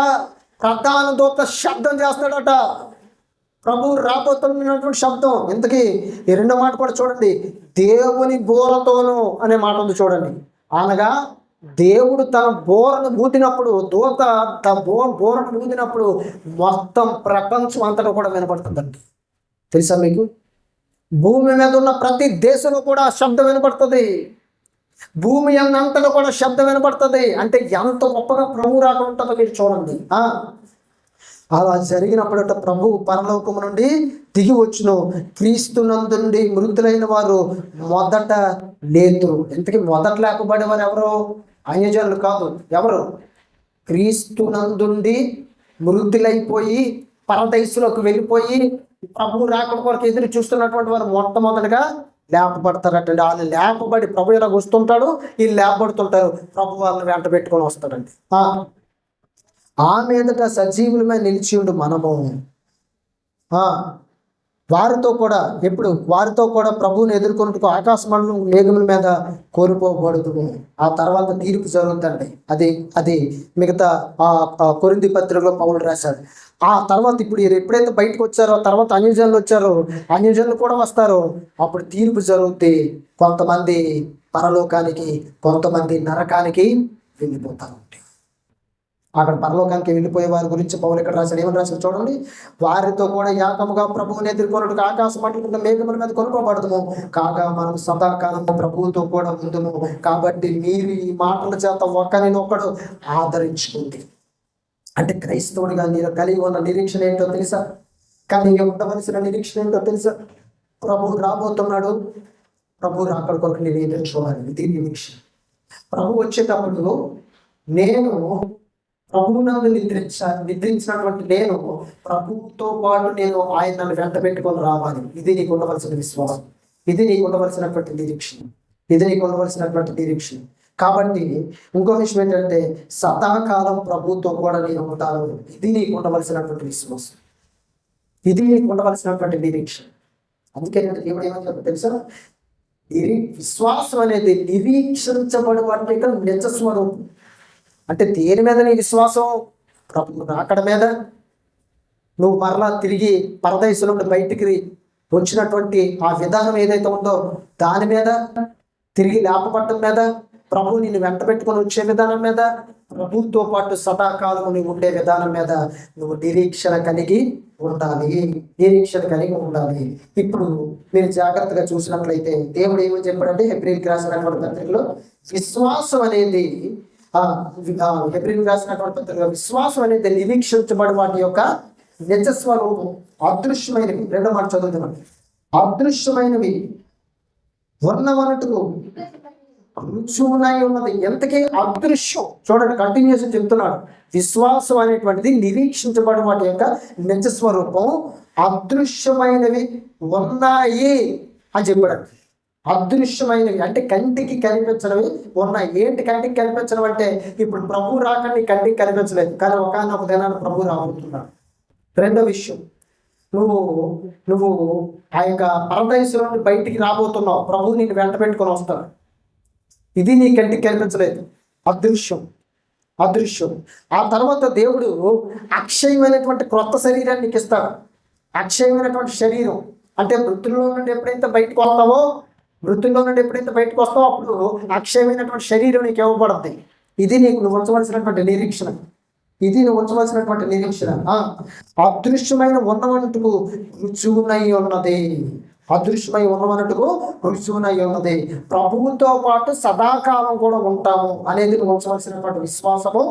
ప్రధాన దూత శబ్దం చేస్తాడట, ప్రభు రాబోతున్నటువంటి శబ్దం. ఇంతకీ ఈ రెండో మాట కూడా చూడండి, దేవుని బోరతోను అనే మాట ఉంది చూడండి. అనగా దేవుడు తన బోరను ఊదినప్పుడు, దూత తన బోరను ఊదినప్పుడు మొత్తం ప్రపంచం అంతటా కూడా వినపడుతుందండి. తెలుసా మీకు? భూమి మీద ఉన్న ప్రతి దేశంలో కూడా శబ్దం వినపడుతుంది, భూమి అంతలో కూడా శబ్దం వినపడుతుంది. అంటే ఎంత గొప్పగా ప్రభు రాక ఉంటుందో మీరు చూడండి. అలా జరిగినప్పుడట ప్రభు పరలోకము నుండి దిగి వచ్చును, క్రీస్తునందుండి మృతులైన వారు మొదట లేతురు. ఇంతకీ మొదట లేపబడేవారు ఎవరు? అన్యజనులు కాదు. ఎవరు? క్రీస్తునందుండి మృతులైపోయి పరదేశంలోకి వెళ్ళిపోయి ప్రభు రాకడ కొరకు ఎదురు చూస్తున్నటువంటి వారు మొట్టమొదటిగా లేపబడతారటండి. వాళ్ళు లేపబడి ప్రభు ఇలా వస్తుంటాడు, వీళ్ళు లేపబడుతుంటారు, ప్రభు వాళ్ళని వెంట పెట్టుకొని వస్తాడండి. ఆ మీదట సజీవులమై నిలిచి ఉండు మనము వారితో కూడా, ఎప్పుడు వారితో కూడా ప్రభువుని ఎదుర్కొన్నట్టుకు ఆకాశ మండలం మేఘముల మీద కోల్పోబడదు. ఆ తర్వాత తీర్పు జరుగుతుందండి. అది మిగతా కొరింథీ పత్రికలో పౌలు రాశాడు. ఆ తర్వాత ఇప్పుడు ఎప్పుడైతే బయటకు వచ్చారో, తర్వాత అన్యజనులు వచ్చారో, అన్యజనులు కూడా వస్తారు. అప్పుడు తీర్పు జరుగుతుంది. కొంతమంది పరలోకానికి, కొంతమంది నరకానికి వెళ్ళిపోతారు. అక్కడ పరలోకానికి వెళ్ళిపోయే వారి గురించి పౌలు ఇక్కడ రాశాడు. ఏమని రాశాడు చూడండి, వారితో కూడా ఏకముగా ప్రభువుని ఎదుర్కొన్నట్టుగా ఆకాశ మండలం మేఘముల మీద కొనుకోబడదుము, కాగా మనం సదాకాలము ప్రభువుతో కూడా ఉందుము. కాబట్టి మీరు ఈ మాటల చేత ఒకరినొకడు ఆదరించుకుంది. అంటే క్రైస్తవుడిగా మీరు కలిగి ఉన్న నిరీక్షణ ఏంటో తెలుసా? కలిగి ఉండవలసిన నిరీక్షణ ఏంటో తెలుసా? ప్రభు రాబోతున్నాడు, ప్రభు రాకడ కొరకు నేను ఎదురు చూడాలి. ఇది నిరీక్షణ. ప్రభు వచ్చేటప్పుడు నేను ప్రభువునందు నిద్రించినటువంటి నేను ప్రభువుతో పాటు నేను ఆయన నన్ను వెంట పెట్టుకొని రావాలి. ఇది నీకు ఉండవలసిన విశ్వాసం, ఇది నీకు ఉండవలసినటువంటి నిరీక్షణ, ఇది నీకు ఉండవలసినటువంటి నిరీక్షణ. కాబట్టి ఇంకో విషయం ఏంటంటే, సదాకాలం ప్రభువుతో కూడా నేను ఉంటాను. ఇది నీకు ఉండవలసినటువంటి విశ్వాసం, ఇది నీకు ఉండవలసినటువంటి నిరీక్షణ. అందుకే దేవుడు ఏమంటారు తెలుసా? విశ్వాసం అనేది నిరీక్షించబడి వాటి నిజ స్వరూపం. అంటే దేని మీద నీ విశ్వాసం? ప్రభు రాకడ మీద, నువ్వు మరలా తిరిగి పరదేశం నుండి బయటికి వచ్చినటువంటి ఆ విధానం ఏదైతే ఉందో దాని మీద, తిరిగి లేపబట్టం మీద, ప్రభు నిన్ను వెంట పెట్టుకొని వచ్చే విధానం మీద, ప్రభుతో పాటు సదాకాలము నువ్వు ఉండే విధానం మీద నువ్వు నిరీక్షణ కలిగి ఉండాలి, నిరీక్షణ కలిగి ఉండాలి. ఇప్పుడు మీరు జాగ్రత్తగా చూసినట్లయితే దేవుడు ఏమని చెప్పాడంటే, హెబ్రీయులకు రాసినటువంటి పత్రికలో విశ్వాసం అనేది హెబ్రీయులకు రాసినటువంటి పత్రికలో విశ్వాసం అనేది నిరీక్షించబడి వాటి యొక్క నిజస్వరూపం, అదృశ్యమైనవి. రెండో మాట చదువుతున్నాం, అదృశ్యమైనవి ఉన్నవన్నట్టుకు రుజువునై ఉన్నది. ఎంతకీ అదృశ్యం. చూడండి, కంటిన్యూస్ చెప్తున్నాడు. విశ్వాసం అనేటువంటిది నిరీక్షించబడి వాటి యొక్క నిజస్వరూపం, అదృశ్యమైనవి ఉన్నాయి అని చెప్పాడు. అదృశ్యమైనవి అంటే కంటికి కనిపించడవి ఉన్నాయి. ఏంటి కంటికి కనిపించడం అంటే, ఇప్పుడు ప్రభు రాకని కంటికి కనిపించలేదు, కానీ ఒకనొక దినాన్ని ప్రభు రాబోతున్నాడు. రెండో విషయం, నువ్వు ఆ యొక్క పరదేశం నుండి బయటికి రాబోతున్నావు, ప్రభు నిన్ను వెంట పెట్టుకొని వస్తాడు. ఇది నీ కంటికి కనిపించలేదు, అదృశ్యం. ఆ తర్వాత దేవుడు అక్షయమైనటువంటి క్రొత్త శరీరాన్ని నీకు ఇస్తాడు. అక్షయమైనటువంటి శరీరం అంటే మృతుల్లో నుండి ఎప్పుడైతే బయటకు వస్తావో అప్పుడు అక్షయమైనటువంటి శరీరం నీకు ఇవ్వబడుతుంది. ఇది నువ్వు ఉంచవలసినటువంటి నిరీక్షణ, అదృశ్యమైన ఉన్నవంటుకు రుజువునై ఉన్నది. అదృశ్యమై ఉన్నవన్నట్టుకు రుజువునై ఉన్నది. ప్రభువుతో పాటు సదాకాలం కూడా ఉంటాము అనేది ఉంచవలసినటువంటి విశ్వాసము,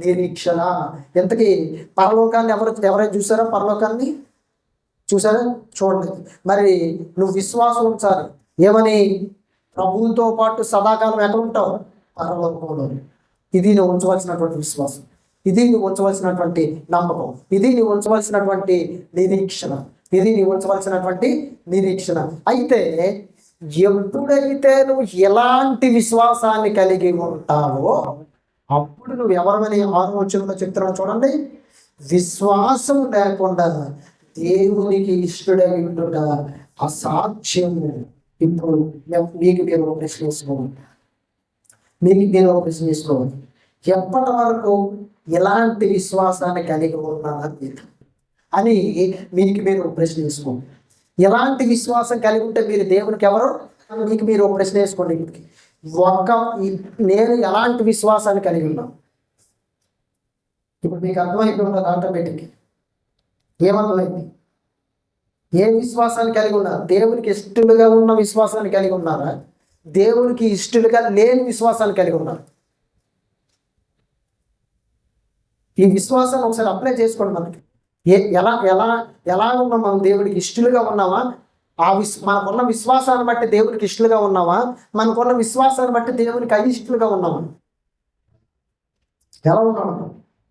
నిరీక్షణ. ఇంతకీ పరలోకాన్ని ఎవరైనా చూసారా? పరలోకాన్ని చూసారా? చూడండి. మరి నువ్వు విశ్వాసం ఉంచాలి. ఏమని? ప్రభువుతో పాటు సదాకాలం ఎక్కడ ఉంటావు? పరలోకంలో. ఇది నువ్వు ఉంచవలసినటువంటి విశ్వాసం, ఇది నువ్వు ఉంచవలసినటువంటి నమ్మకం, ఇది నువ్వు ఉంచవలసినటువంటి నిరీక్షణ, ఇది నువ్వు ఉంచవలసినటువంటి నిరీక్షణ. అయితే ఎప్పుడైతే నువ్వు ఎలాంటి విశ్వాసాన్ని కలిగి ఉంటావో అప్పుడు నువ్వు ఎవరమని 6వ వచనంలో చెప్తున్నావు చూడండి. విశ్వాసం లేకుండా దేవునికి ఇష్టడై ఉండుట అసాధ్యము. ఇప్పుడు మీకు నేను ఒక ప్రశ్న వేసుకోవాలి, ఎప్పటి వరకు ఎలాంటి విశ్వాసాన్ని కలిగి ఉన్నాను అని మీకు మీరు ఒక ప్రశ్న వేసుకోండి. ఎలాంటి విశ్వాసం కలిగి ఉంటే మీరు దేవునికి ఎవరు? మీకు మీరు ఒక ప్రశ్న వేసుకోండి. నేను ఎలాంటి విశ్వాసాన్ని కలిగి ఉన్నాను? ఇప్పుడు మీకు అర్థమైపోయి ఉన్నది ఆటోమేటిక్. ఏమర్థమైంది? ఏ విశ్వాసాన్ని కలిగి ఉన్నారు? దేవునికి ఇష్టలుగా ఉన్న విశ్వాసాన్ని కలిగి ఉన్నారా? దేవునికి ఇష్టలుగా లేని విశ్వాసాన్ని కలిగి ఉన్నారు? ఈ విశ్వాసాన్ని ఒకసారి అప్లై చేసుకోండి. మనకి ఎలా ఎలా ఎలా ఉన్నాం మనం? దేవుడికి ఇష్టలుగా ఉన్నామా? మనకున్న విశ్వాసాన్ని బట్టి దేవునికి ఇష్టలుగా ఉన్నామా? మనకున్న విశ్వాసాన్ని బట్టి దేవునికి అయిష్టలుగా ఉన్నామా? ఎలా ఉన్నాము?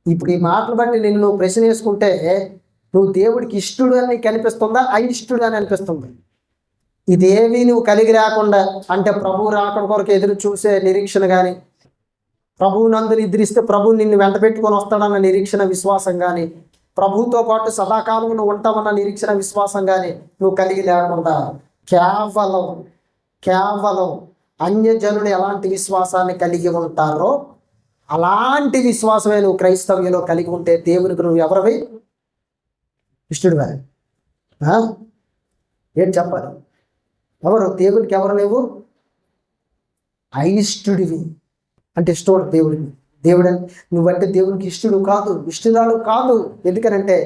ఇప్పుడు ఈ మాటలు బట్టి నిన్ను ప్రశ్న వేసుకుంటే నువ్వు దేవుడికి ఇష్టడు అని కనిపిస్తుందా, అయిష్టడు అని అనిపిస్తుంది? ఇదేమీ నువ్వు కలిగి రాకుండా, అంటే ప్రభువు రాకడ కొరకు ఎదురు చూసే నిరీక్షణ కానీ, ప్రభువు నందు నిద్రిస్తే ప్రభువు నిన్ను వెంట పెట్టుకొని వస్తాడన్న నిరీక్షణ, విశ్వాసం కానీ, ప్రభువుతో పాటు సదాకాలం నువ్వు ఉంటామన్న నిరీక్షణ, విశ్వాసం కానీ నువ్వు కలిగి లేకుండా కేవలం అన్యజనులు ఎలాంటి విశ్వాసాన్ని కలిగి ఉంటారో అలాంటి విశ్వాసమే నువ్వు క్రైస్తవ్యంలో కలిగి ఉంటే దేవునికి నువ్వు ఎవరివి? ఇష్టడువా? ఏంటి చెప్పాలి? ఎవరు దేవుడికి? ఎవరు లేవు? అయిష్టుడివి. అంటే ఇష్టం దేవుడిని. దేవుడు నువ్వంటే దేవునికి ఇష్టడు కాదు, ఇష్టరాలు కాదు. ఎందుకనంటే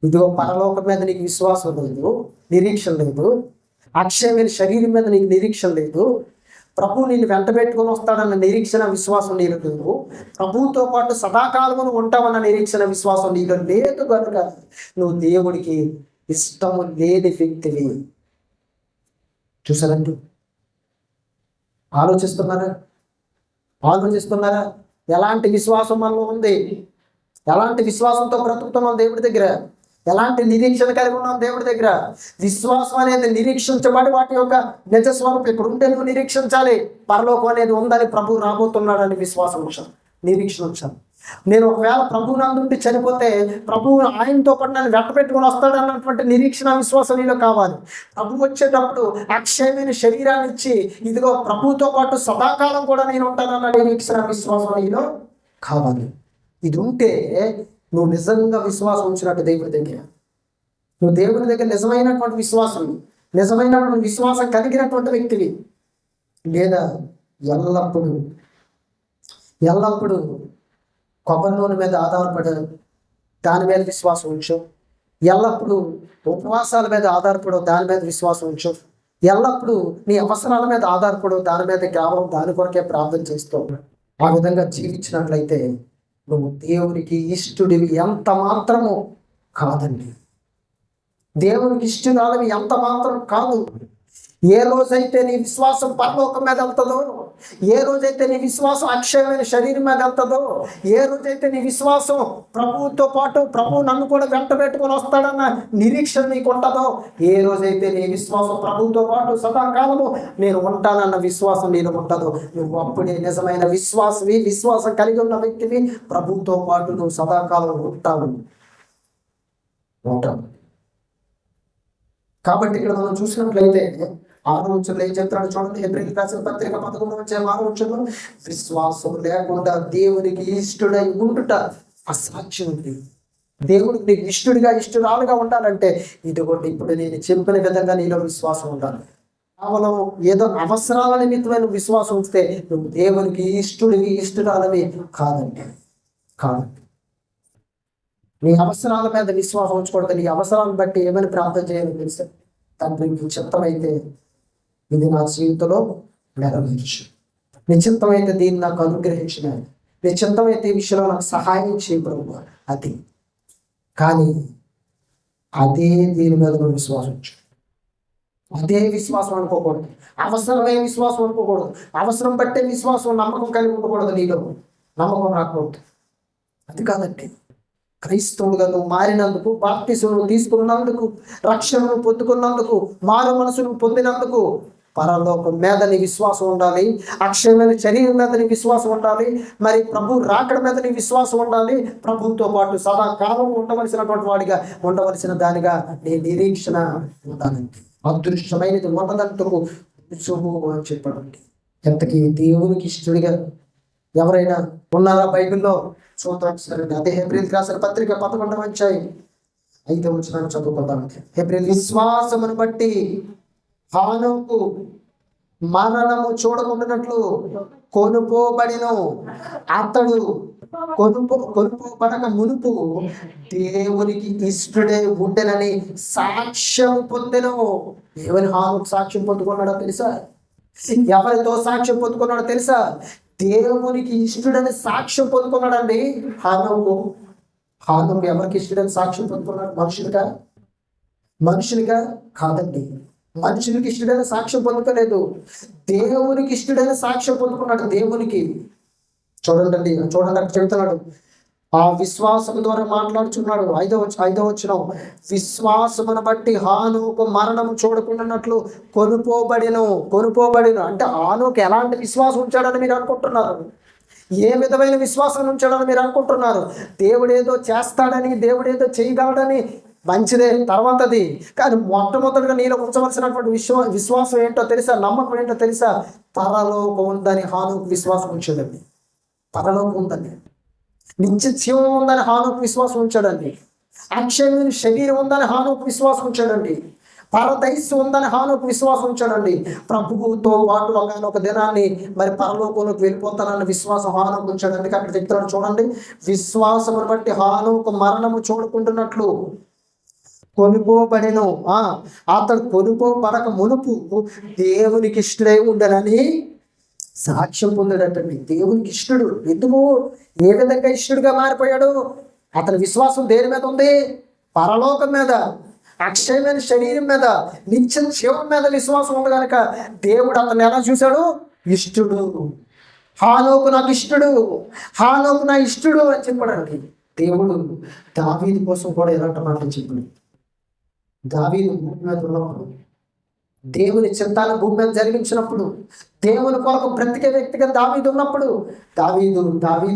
ఇదిగో పరలోకం మీద నీకు విశ్వాసం లేదు, నిరీక్షణ లేదు. అక్షయమైన శరీరం మీద నీకు నిరీక్షణ లేదు. ప్రభువు నిన్ను వెంట పెట్టుకొని వస్తాడన్న నిరీక్షణ, విశ్వాసం నీలో లేదు. ప్రభువుతో పాటు సదాకాలమును ఉంటామన్న నిరీక్షణ, విశ్వాసం నీలో లేదు. కనుక నువ్వు దేవుడికి ఇష్టము లేని వ్యక్తివి. చూసారండి? ఆలోచిస్తున్నారా? ఎలాంటి విశ్వాసం మనలో ఉంది? ఎలాంటి విశ్వాసంతో బ్రతుకుతున్నాం దేవుడి దగ్గర? ఎలాంటి నిరీక్షణ కలిగి ఉన్నాం దేవుడి దగ్గర? విశ్వాసం అనేది నిరీక్షించబడి వాటి యొక్క నిజస్వరూపం ఇక్కడ ఉంటే నువ్వు నిరీక్షించాలి. పరలోకం అనేది ఉందని, ప్రభువు రాబోతున్నాడని విశ్వాసం ఉంచాలి, నిరీక్షణ ఉంచాలి. నేను ఒకవేళ ప్రభువు నందుండి చనిపోతే ప్రభువు ఆయనతో పాటు నన్ను వెంట పెట్టుకొని వస్తాడన్నటువంటి నిరీక్షణ, విశ్వాసం నీలో కావాలి. ప్రభువు వచ్చేటప్పుడు అక్షయమైన శరీరాన్ని ఇచ్చి ఇదిగో ప్రభువుతో పాటు సదాకాలం కూడా నేను ఉంటానన్న నిరీక్షణ, విశ్వాసం నీలో కావాలి. ఇది ఉంటే నువ్వు నిజంగా విశ్వాసం ఉంచినట్టు దేవుడి దగ్గర. నువ్వు దేవుని దగ్గర నిజమైనటువంటి విశ్వాసం కలిగినటువంటి వ్యక్తివి. లేదా ఎల్లప్పుడూ కొబ్బరి నూనె మీద ఆధారపడి దాని మీద విశ్వాసం ఉంచు. ఎల్లప్పుడూ ఉపవాసాల మీద ఆధారపడు, దాని మీద విశ్వాసం ఉంచు. ఎల్లప్పుడూ నీ అవసరాల మీద ఆధారపడు, దాని మీద కేవలం దాని కొరకే ప్రార్థన చేస్తూ ఆ విధంగా జీవించినట్లయితే నువ్వు దేవునికి ఇష్టడివి ఎంత మాత్రము కాదండి. దేవునికి ఇష్టరాలవి ఎంత మాత్రం కాదు. ఏ రోజైతే నీ విశ్వాసం పరలోకం మీద వెళ్తుందో, ఏ రోజైతే నీ విశ్వాసం అక్షయమైన శరీరం మీద వెళ్తుందో, ఏ రోజైతే నీ విశ్వాసం ప్రభువుతో పాటు ప్రభువు నన్ను కూడా వెంట పెట్టుకొని వస్తాడన్న నిరీక్షణ నీకు ఉంటుందో, ఏ రోజైతే నీ విశ్వాసం ప్రభువుతో పాటు సదాకాలము నేను ఉంటానన్న విశ్వాసం నేను ఉంటుందో, నువ్వు అప్పుడే నిజమైన విశ్వాసం కలిగి ఉన్న వ్యక్తివి. ప్రభువుతో పాటు నువ్వు సదాకాలం ఉంటావు. కాబట్టి ఇక్కడ మనం చూసినట్లయితే 6వ వచనంలో ఏం చెప్తాడు చూడండి. హెబ్రీయులకు రాసిన పత్రిక 11వ అధ్యాయం 6వ వచనంలో విశ్వాసం లేకుండా దేవునికి ఇష్టడై ఉండుట అసాధ్యం. దేవుడికి నీకు ఇష్టరాలుగా ఉండాలంటే ఇదిగోండి ఇప్పుడు నేను చెప్పిన విధంగా నీలో విశ్వాసం ఉండాలి. కేవలం ఏదో అవసరాల నిమిత్తమైన విశ్వాసం ఉంచితే నువ్వు దేవునికి ఇష్టరాలవి కాదండి. నీ అవసరాల మీద విశ్వాసం ఉంచకూడదు. నీ అవసరాలను బట్టి ఏమైనా ప్రార్థన చేయాలో తెలుసా? తండ్రి నీ చిత్తమైతే ఇది నా జీవితంలో నెరవేర్చు, నీ చిత్తమైతే దీన్ని నాకు అనుగ్రహించిన, నీ చిత్తమైతే ఈ విషయంలో నాకు సహాయం చేయ ప్రభు. అది కానీ అదే దీని మీద నువ్వు విశ్వాసించు. అదే విశ్వాసం అనుకోకూడదు, అవసరమైన విశ్వాసం అనుకోకూడదు, అవసరం పట్టే విశ్వాసం, నమ్మకం కలిగి ఉండకూడదు. నీలో నమ్మకం రాకూడదు. అది కాదండి, క్రైస్తవుడుగా నువ్వు మారినందుకు, బాప్తిస్మం తీసుకున్నందుకు, రక్షణను పొందుకున్నందుకు, మారు మనసును పొందినందుకు పరలోకం మీద నీ విశ్వాసం ఉండాలి, అక్షయమైన శరీరం మీద నీ విశ్వాసం ఉండాలి, మరి ప్రభు రాకడ మీద నీ విశ్వాసం ఉండాలి, ప్రభుతో పాటు సదాకాలం ఉండవలసినటువంటి వాడిగా, ఉండవలసిన దానిగా నీ నిరీక్షణ ఉండాలండి. అదృష్టమైనది ఉన్నదంటూ శుభు అని చెప్పాడండి. ఎంతకీ దేవునికి ఇష్టడిగా ఎవరైనా ఉన్నారా బైబిల్లో? చూద్దాం సరే. అదే హెబ్రీయులకు రాసిన పత్రిక 11వ అధ్యాయం 5వ వచనాన్ని చదువుకుందాం. హెబ్రీయులు విశ్వాసమును బట్టి హానోకు మరణము చూడకుండానట్లు కొనుపోబడిను. అతడు కొనుపోబడక మునుపు దేవునికి ఇష్టడే ఉండెనని సాక్ష్యం పొందెను. ఎవరి హానోకు సాక్ష్యం పొందుకున్నాడో తెలుసా? ఎవరితో సాక్ష్యం పొందుకున్నాడో తెలుసా? దేవునికి ఇష్టడని సాక్ష్యం పొందుకున్నాడండి హానోకు. హానోకు ఎవరికి ఇష్టడని సాక్ష్యం పొందుకున్నాడు? మనుషునిగా కాదండి. మనుషునికి ఇష్టడైన సాక్ష్యం పొందుకోలేదు, దేవునికి ఇష్టడైన సాక్ష్యం పొందుకున్నాడు. దేవునికి చూడండి అక్కడ చెబుతున్నాడు, ఆ విశ్వాసం ద్వారా మాట్లాడుచున్నాడు. ఐదవ వచనం, విశ్వాసమును బట్టి హానోకు మరణము చూడకుండానట్లు కొనుపోబడిను. అంటే హానోకు ఎలాంటి విశ్వాసం ఉంచాడని మీరు అనుకుంటున్నారు? ఏ విధమైన విశ్వాసం ఉంచాడని మీరు అనుకుంటున్నారు? దేవుడేదో చేస్తాడని, దేవుడేదో చేయగలడని మంచిదే, తర్వాతది. కానీ మొట్టమొదటిగా నీలో ఉంచవలసినటువంటి విశ్వాసం ఏంటో తెలుసా? నమ్మకం ఏంటో తెలుసా? పరలోకం ఉందని హానోకు విశ్వాసం ఉంచాడండి. పరలోకం ఉందని, నిత్య జీవం ఉందని హానోకు విశ్వాసం ఉంచాడండి. అక్షయమైన శరీరం ఉందని హానోకు విశ్వాసం ఉంచాడండి. పరదైస్సు ఉందని హానోకు విశ్వాసం ఉంచాడండి. ప్రభువుతో పాటు ఒక దినాన్ని మరి పరలోకంలోకి వెళ్ళిపోతానన్న విశ్వాసం హానోకు ఉంచాడు. అందుకే అక్కడ చెప్తున్నాడు చూడండి, విశ్వాసమును బట్టి హానోకు మరణము చూడకుంటున్నట్లు కొనుపోబడెను. అతడు కొనుపోబడక మునుపు దేవునికి ఇష్టడై ఉండనని సాక్ష్యం పొందాడటండి. దేవునికి ఇష్టడు. ఎందుకు, ఏ విధంగా ఇష్టడుగా మారిపోయాడు? అతని విశ్వాసం దేని మీద ఉంది? పరలోకం మీద, అక్షయమైన శరీరం మీద, నిత్య జీవం మీద విశ్వాసం ఉంది కనుక దేవుడు అతన్ని ఎలా చూశాడు? ఇష్టడు. హానోకు నాకు ఇష్టడు, హానోకు నా ఇష్టడు అని చెప్పాడండి. దేవుడు దావీదు కోసం కూడా ఎలాంటి మాటలు చెప్పాడు? దావీదు భూమి మీద ఉన్నప్పుడు, దేవుని చింతాన్ని భూమి మీద జరిగించినప్పుడు, దేవుని కొరకు బ్రతికే వ్యక్తిగా దావీదు ఉన్నప్పుడు, దావీదు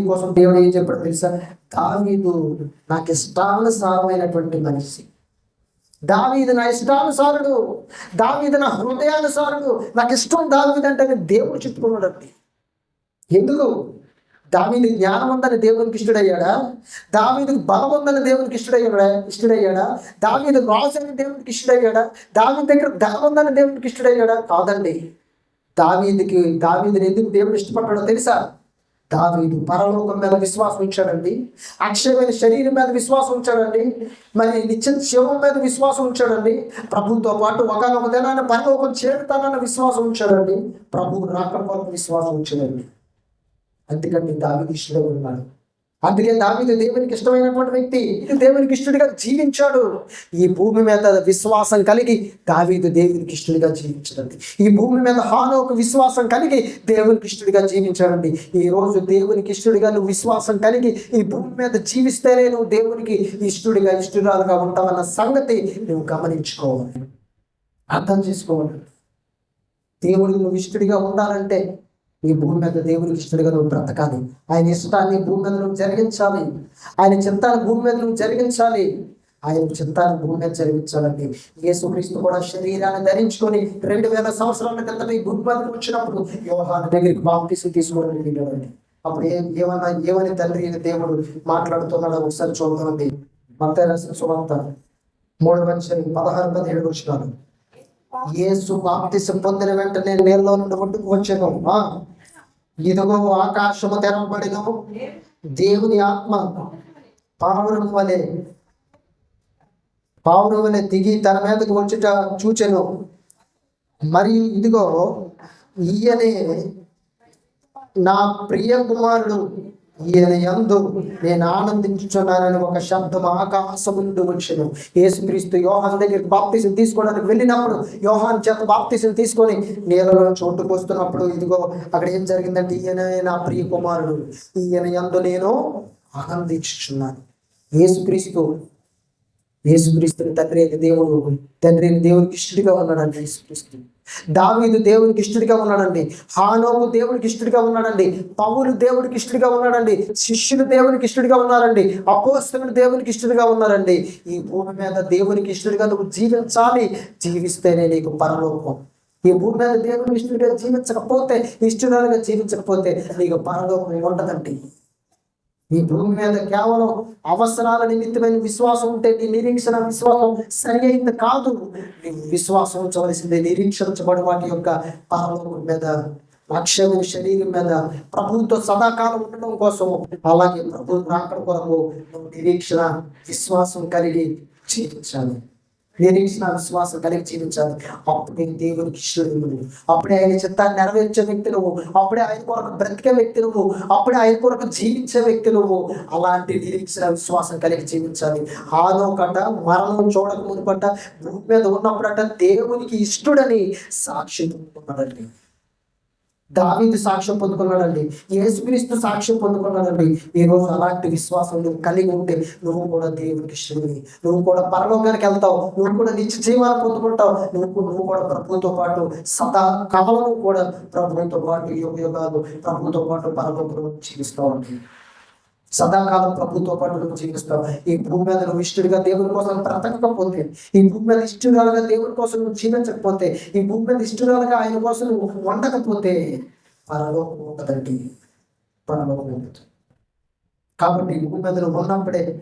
కోసం దేవుడు ఏం చెప్పాడు తెలుసా? దావీదు నాకు ఇష్టానుసారమైనటువంటి మనిషి, దావీదు నా ఇష్టానుసారుడు, దావీదు నా హృదయానుసారుడు, నాకు ఇష్టం దావీదు అంటే దేవుడు చెప్పుకున్నాడండి. ఎందుకు? దావీదు జ్ఞానం ఉందని దేవునికి ఇష్టడయ్యాడా? దావీదుకు బలం ఉందని దేవునికి ఇష్టడయ్యాడా? దావీదు రాజు అని దేవునికి ఇష్టడయ్యాడా? దావీదు దగ్గర ధనం ఉందని దేవునికి ఇష్టడయ్యాడా? కాదండి. దావీదుని ఎందుకు దేవుడు ఇష్టపడ్డాడో తెలుసా? దావీదు పరలోకం మీద విశ్వాసం ఉంచాడండి, అక్షయమైన శరీరం మీద విశ్వాసం ఉంచాడండి, మరి నిత్య జీవం మీద విశ్వాసం ఉంచాడండి, ప్రభుతో పాటు ఒకనొక దినాన్ని పరలోకం చేరుతానన్న విశ్వాసం ఉంచాడండి, ప్రభు రాకడ కొరకు విశ్వాసం ఉంచాడండి. అందుకని దావీదు ఇష్టడే ఉన్నాడు. అందుకే దావీదు దేవునికి ఇష్టమైనటువంటి వ్యక్తి, దేవునికి ఇష్టడిగా జీవించాడు. ఈ భూమి మీద విశ్వాసం కలిగి దావీదు దేవునికి ఇష్టడిగా జీవించాడండి. ఈ భూమి మీద హానోకు విశ్వాసం కలిగి దేవునికి ఇష్టడిగా జీవించాడండి. ఈ రోజు దేవునికి ఇష్టడిగా నువ్వు విశ్వాసం కలిగి ఈ భూమి మీద జీవిస్తేనే నువ్వు దేవునికి ఇష్టరాలుగా ఉంటావన్న సంగతి నువ్వు గమనించుకోవాలి, అర్థం చేసుకోవాలి. దేవుడికి నువ్వు ఇష్టడిగా ఉండాలంటే ఈ భూమి మీద దేవునికి ఇష్టడిగా నువ్వు బ్రతకాలి. ఆయన ఇష్టాన్ని భూమి మీద నువ్వు జరిగించాలి, ఆయన చింతాన్ని భూమి మీద నువ్వు జరిగించాలి, ఆయన చింతాన్ని భూమి మీద జరిగించాలండి. యేసుక్రీస్తు కూడా శరీరాన్ని ధరించుకొని 2000 సంవత్సరాల క్రితం ఈ భూమి మీదకి వచ్చినప్పుడు యోహాను దగ్గరికి బాప్తిసం తీసుకోవడం వెళ్ళాడండి. అప్పుడు ఏమని తండ్రి దేవుడు మాట్లాడుతున్నాడో ఒకసారి చూద్దామండి. మత్తయి రాసిన సువార్త 3వ అధ్యాయం 16-17 వచనాలు. యేసు బాప్తిసం పొందిన వెంటనే నీళ్ళలో నుండి ఒడ్డుకు వచ్చాను. ఇదిగో ఆకాశము తెరవబడిన దేవుని ఆత్మ పావురం వలె పావురం వలె దిగి తన మీదకు వచ్చుట చూచెను. మరియు ఇదిగో, ఈయనే నా ప్రియ కుమారుడు, ఈయన యందు నేను ఆనందించుచున్నానని ఒక శబ్దం ఆకాశం నుండి వచ్చెను. యేసుక్రీస్తు యోహాను దగ్గరికి బాప్తీసం తీసుకోవడానికి వెళ్ళినప్పుడు, యోహాను చేత బాప్తీసం తీసుకొని నీళ్ళలో చోటు పోస్తున్నప్పుడు, ఇదిగో అక్కడ ఏం జరిగిందంటే, ఈయన నా ప్రియ కుమారుడు, ఈయన యందు నేను ఆనందించుచున్నాను. యేసుక్రీస్తుని తండ్రి అయిన దేవునికి ఇష్టడిగా ఉన్నాడండి. యేసుక్రీస్తు దావీదు దేవునికి ఇష్టడిగా ఉన్నాడండి. హానోకు దేవునికి ఇష్టడిగా ఉన్నాడండి. పౌలు దేవునికి ఇష్టడిగా ఉన్నాడండి. శిష్యులు దేవునికి ఇష్టడిగా ఉన్నారండి. అపోస్తలులు దేవునికి ఇష్టడిగా ఉన్నారండి. ఈ భూమి మీద దేవునికి ఇష్టడిగా నువ్వు జీవించాలి. జీవిస్తేనే నీకు పరలోకం. ఈ భూమి మీద దేవునికి ఇష్టడిగా జీవించకపోతే, ఇష్టడుగా జీవించకపోతే నీకు పరలోకం ఉండదండి. ఈ భూమి మీద కేవలం అవసరాల నిమిత్తమైన విశ్వాసం ఉంటే నీ నిరీక్షణ విశ్వాసం సరి అయింది కాదు. నీ విశ్వాసం ఉంచవలసిందే నిరీక్షించబడి వాటి యొక్క పరలోకం మీద, అక్షయమైన శరీరం మీద, ప్రభువుతో సదాకాలం ఉండడం కోసం. అలాగే ప్రభు రాకడ కొరకు నువ్వు నిరీక్షణ విశ్వాసం కలిగి జీవించాలి. నిరీక్షణ విశ్వాసం కలిగి జీవించాలి. అప్పుడే దేవునికి ఇష్టడు నువ్వు, అప్పుడే ఆయన చిత్తాన్ని నెరవేర్చే వ్యక్తి నువ్వు, అప్పుడే ఆయన కొరకు బ్రతికే వ్యక్తి నువ్వు, అప్పుడే ఆయన కొరకు జీవించే వ్యక్తి నువ్వు. అలాంటి నిరీక్షణ విశ్వాసం కలిగి జీవించాలి. హానోకట మరణం చూడక మునుపట భూమి మీద ఉన్నప్పుడట దేవునికి ఇష్టడని సాక్షి పొందుకున్నాడండి. దావీదు సాక్ష్యం పొందుకున్నాడండి. యేసుక్రీస్తు సాక్ష్యం పొందుకున్నాడండి. ఈరోజు అలాంటి విశ్వాసం నువ్వు కలిగి ఉంటే నువ్వు కూడా దేవునికి ఇష్టడివి. నువ్వు కూడా పరలోకానికి వెళ్తావు. నువ్వు కూడా నిత్య జీవాన్ని పొందుకుంటావు. నువ్వు కూడా ప్రభుతో పాటు సదా కాలం కూడా ప్రభుతో పాటు యుగాలు ప్రభుతో పాటు పరలోకంలో జీవిస్తావు అండి. సదాకాలం ప్రభుతో పాటు నువ్వు జీవిస్తావు. ఈ భూమి మీద నువ్వు ఇష్టడిగా దేవుని కోసం బ్రతకకపోతే, ఈ భూమి మీద ఇష్టరాలుగా దేవుని కోసం నువ్వు జీవించకపోతే, ఈ భూమి మీద ఇష్టరాలుగా ఆయన కోసం నువ్వు వండకపోతే పరలోకం ఉండదండి. పరలోకం ఉండదు. కాబట్టి ఈ భూమి మీద నువ్వు ఉన్నప్పుడే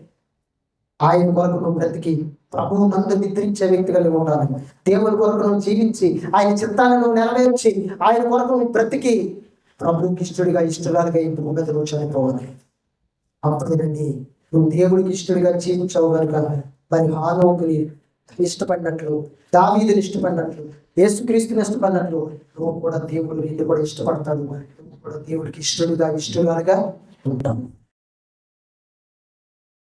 ఆయన కొరకు నువ్వు బ్రతికి ప్రభువు నందు నిద్రించే వ్యక్తి కలిగి ఉండాలి. దేవుని కొరకు నువ్వు జీవించి ఆయన చిత్తాన్ని నువ్వు నెరవేర్చి ఆయన కొరకు నువ్వు బ్రతికి ప్రభువుకి ఇష్టడిగా ఇష్టరాలుగా ఈ భూమి మీద నువ్వు చనిపోవాలి. అప్పుడేనండి నువ్వు దేవుడికి ఇష్టడిగా జీవించావు కనుక మరి హానోకుని ఇష్టపడినట్లు, దావీదుని ఇష్టపడినట్లు, యేసుక్రీస్తుని ఇష్టపడినట్లు నువ్వు కూడా దేవుడు నిన్ను కూడా ఇష్టపడతాడు. నువ్వు కూడా దేవుడికి ఇష్టడుగా ఉంటావు.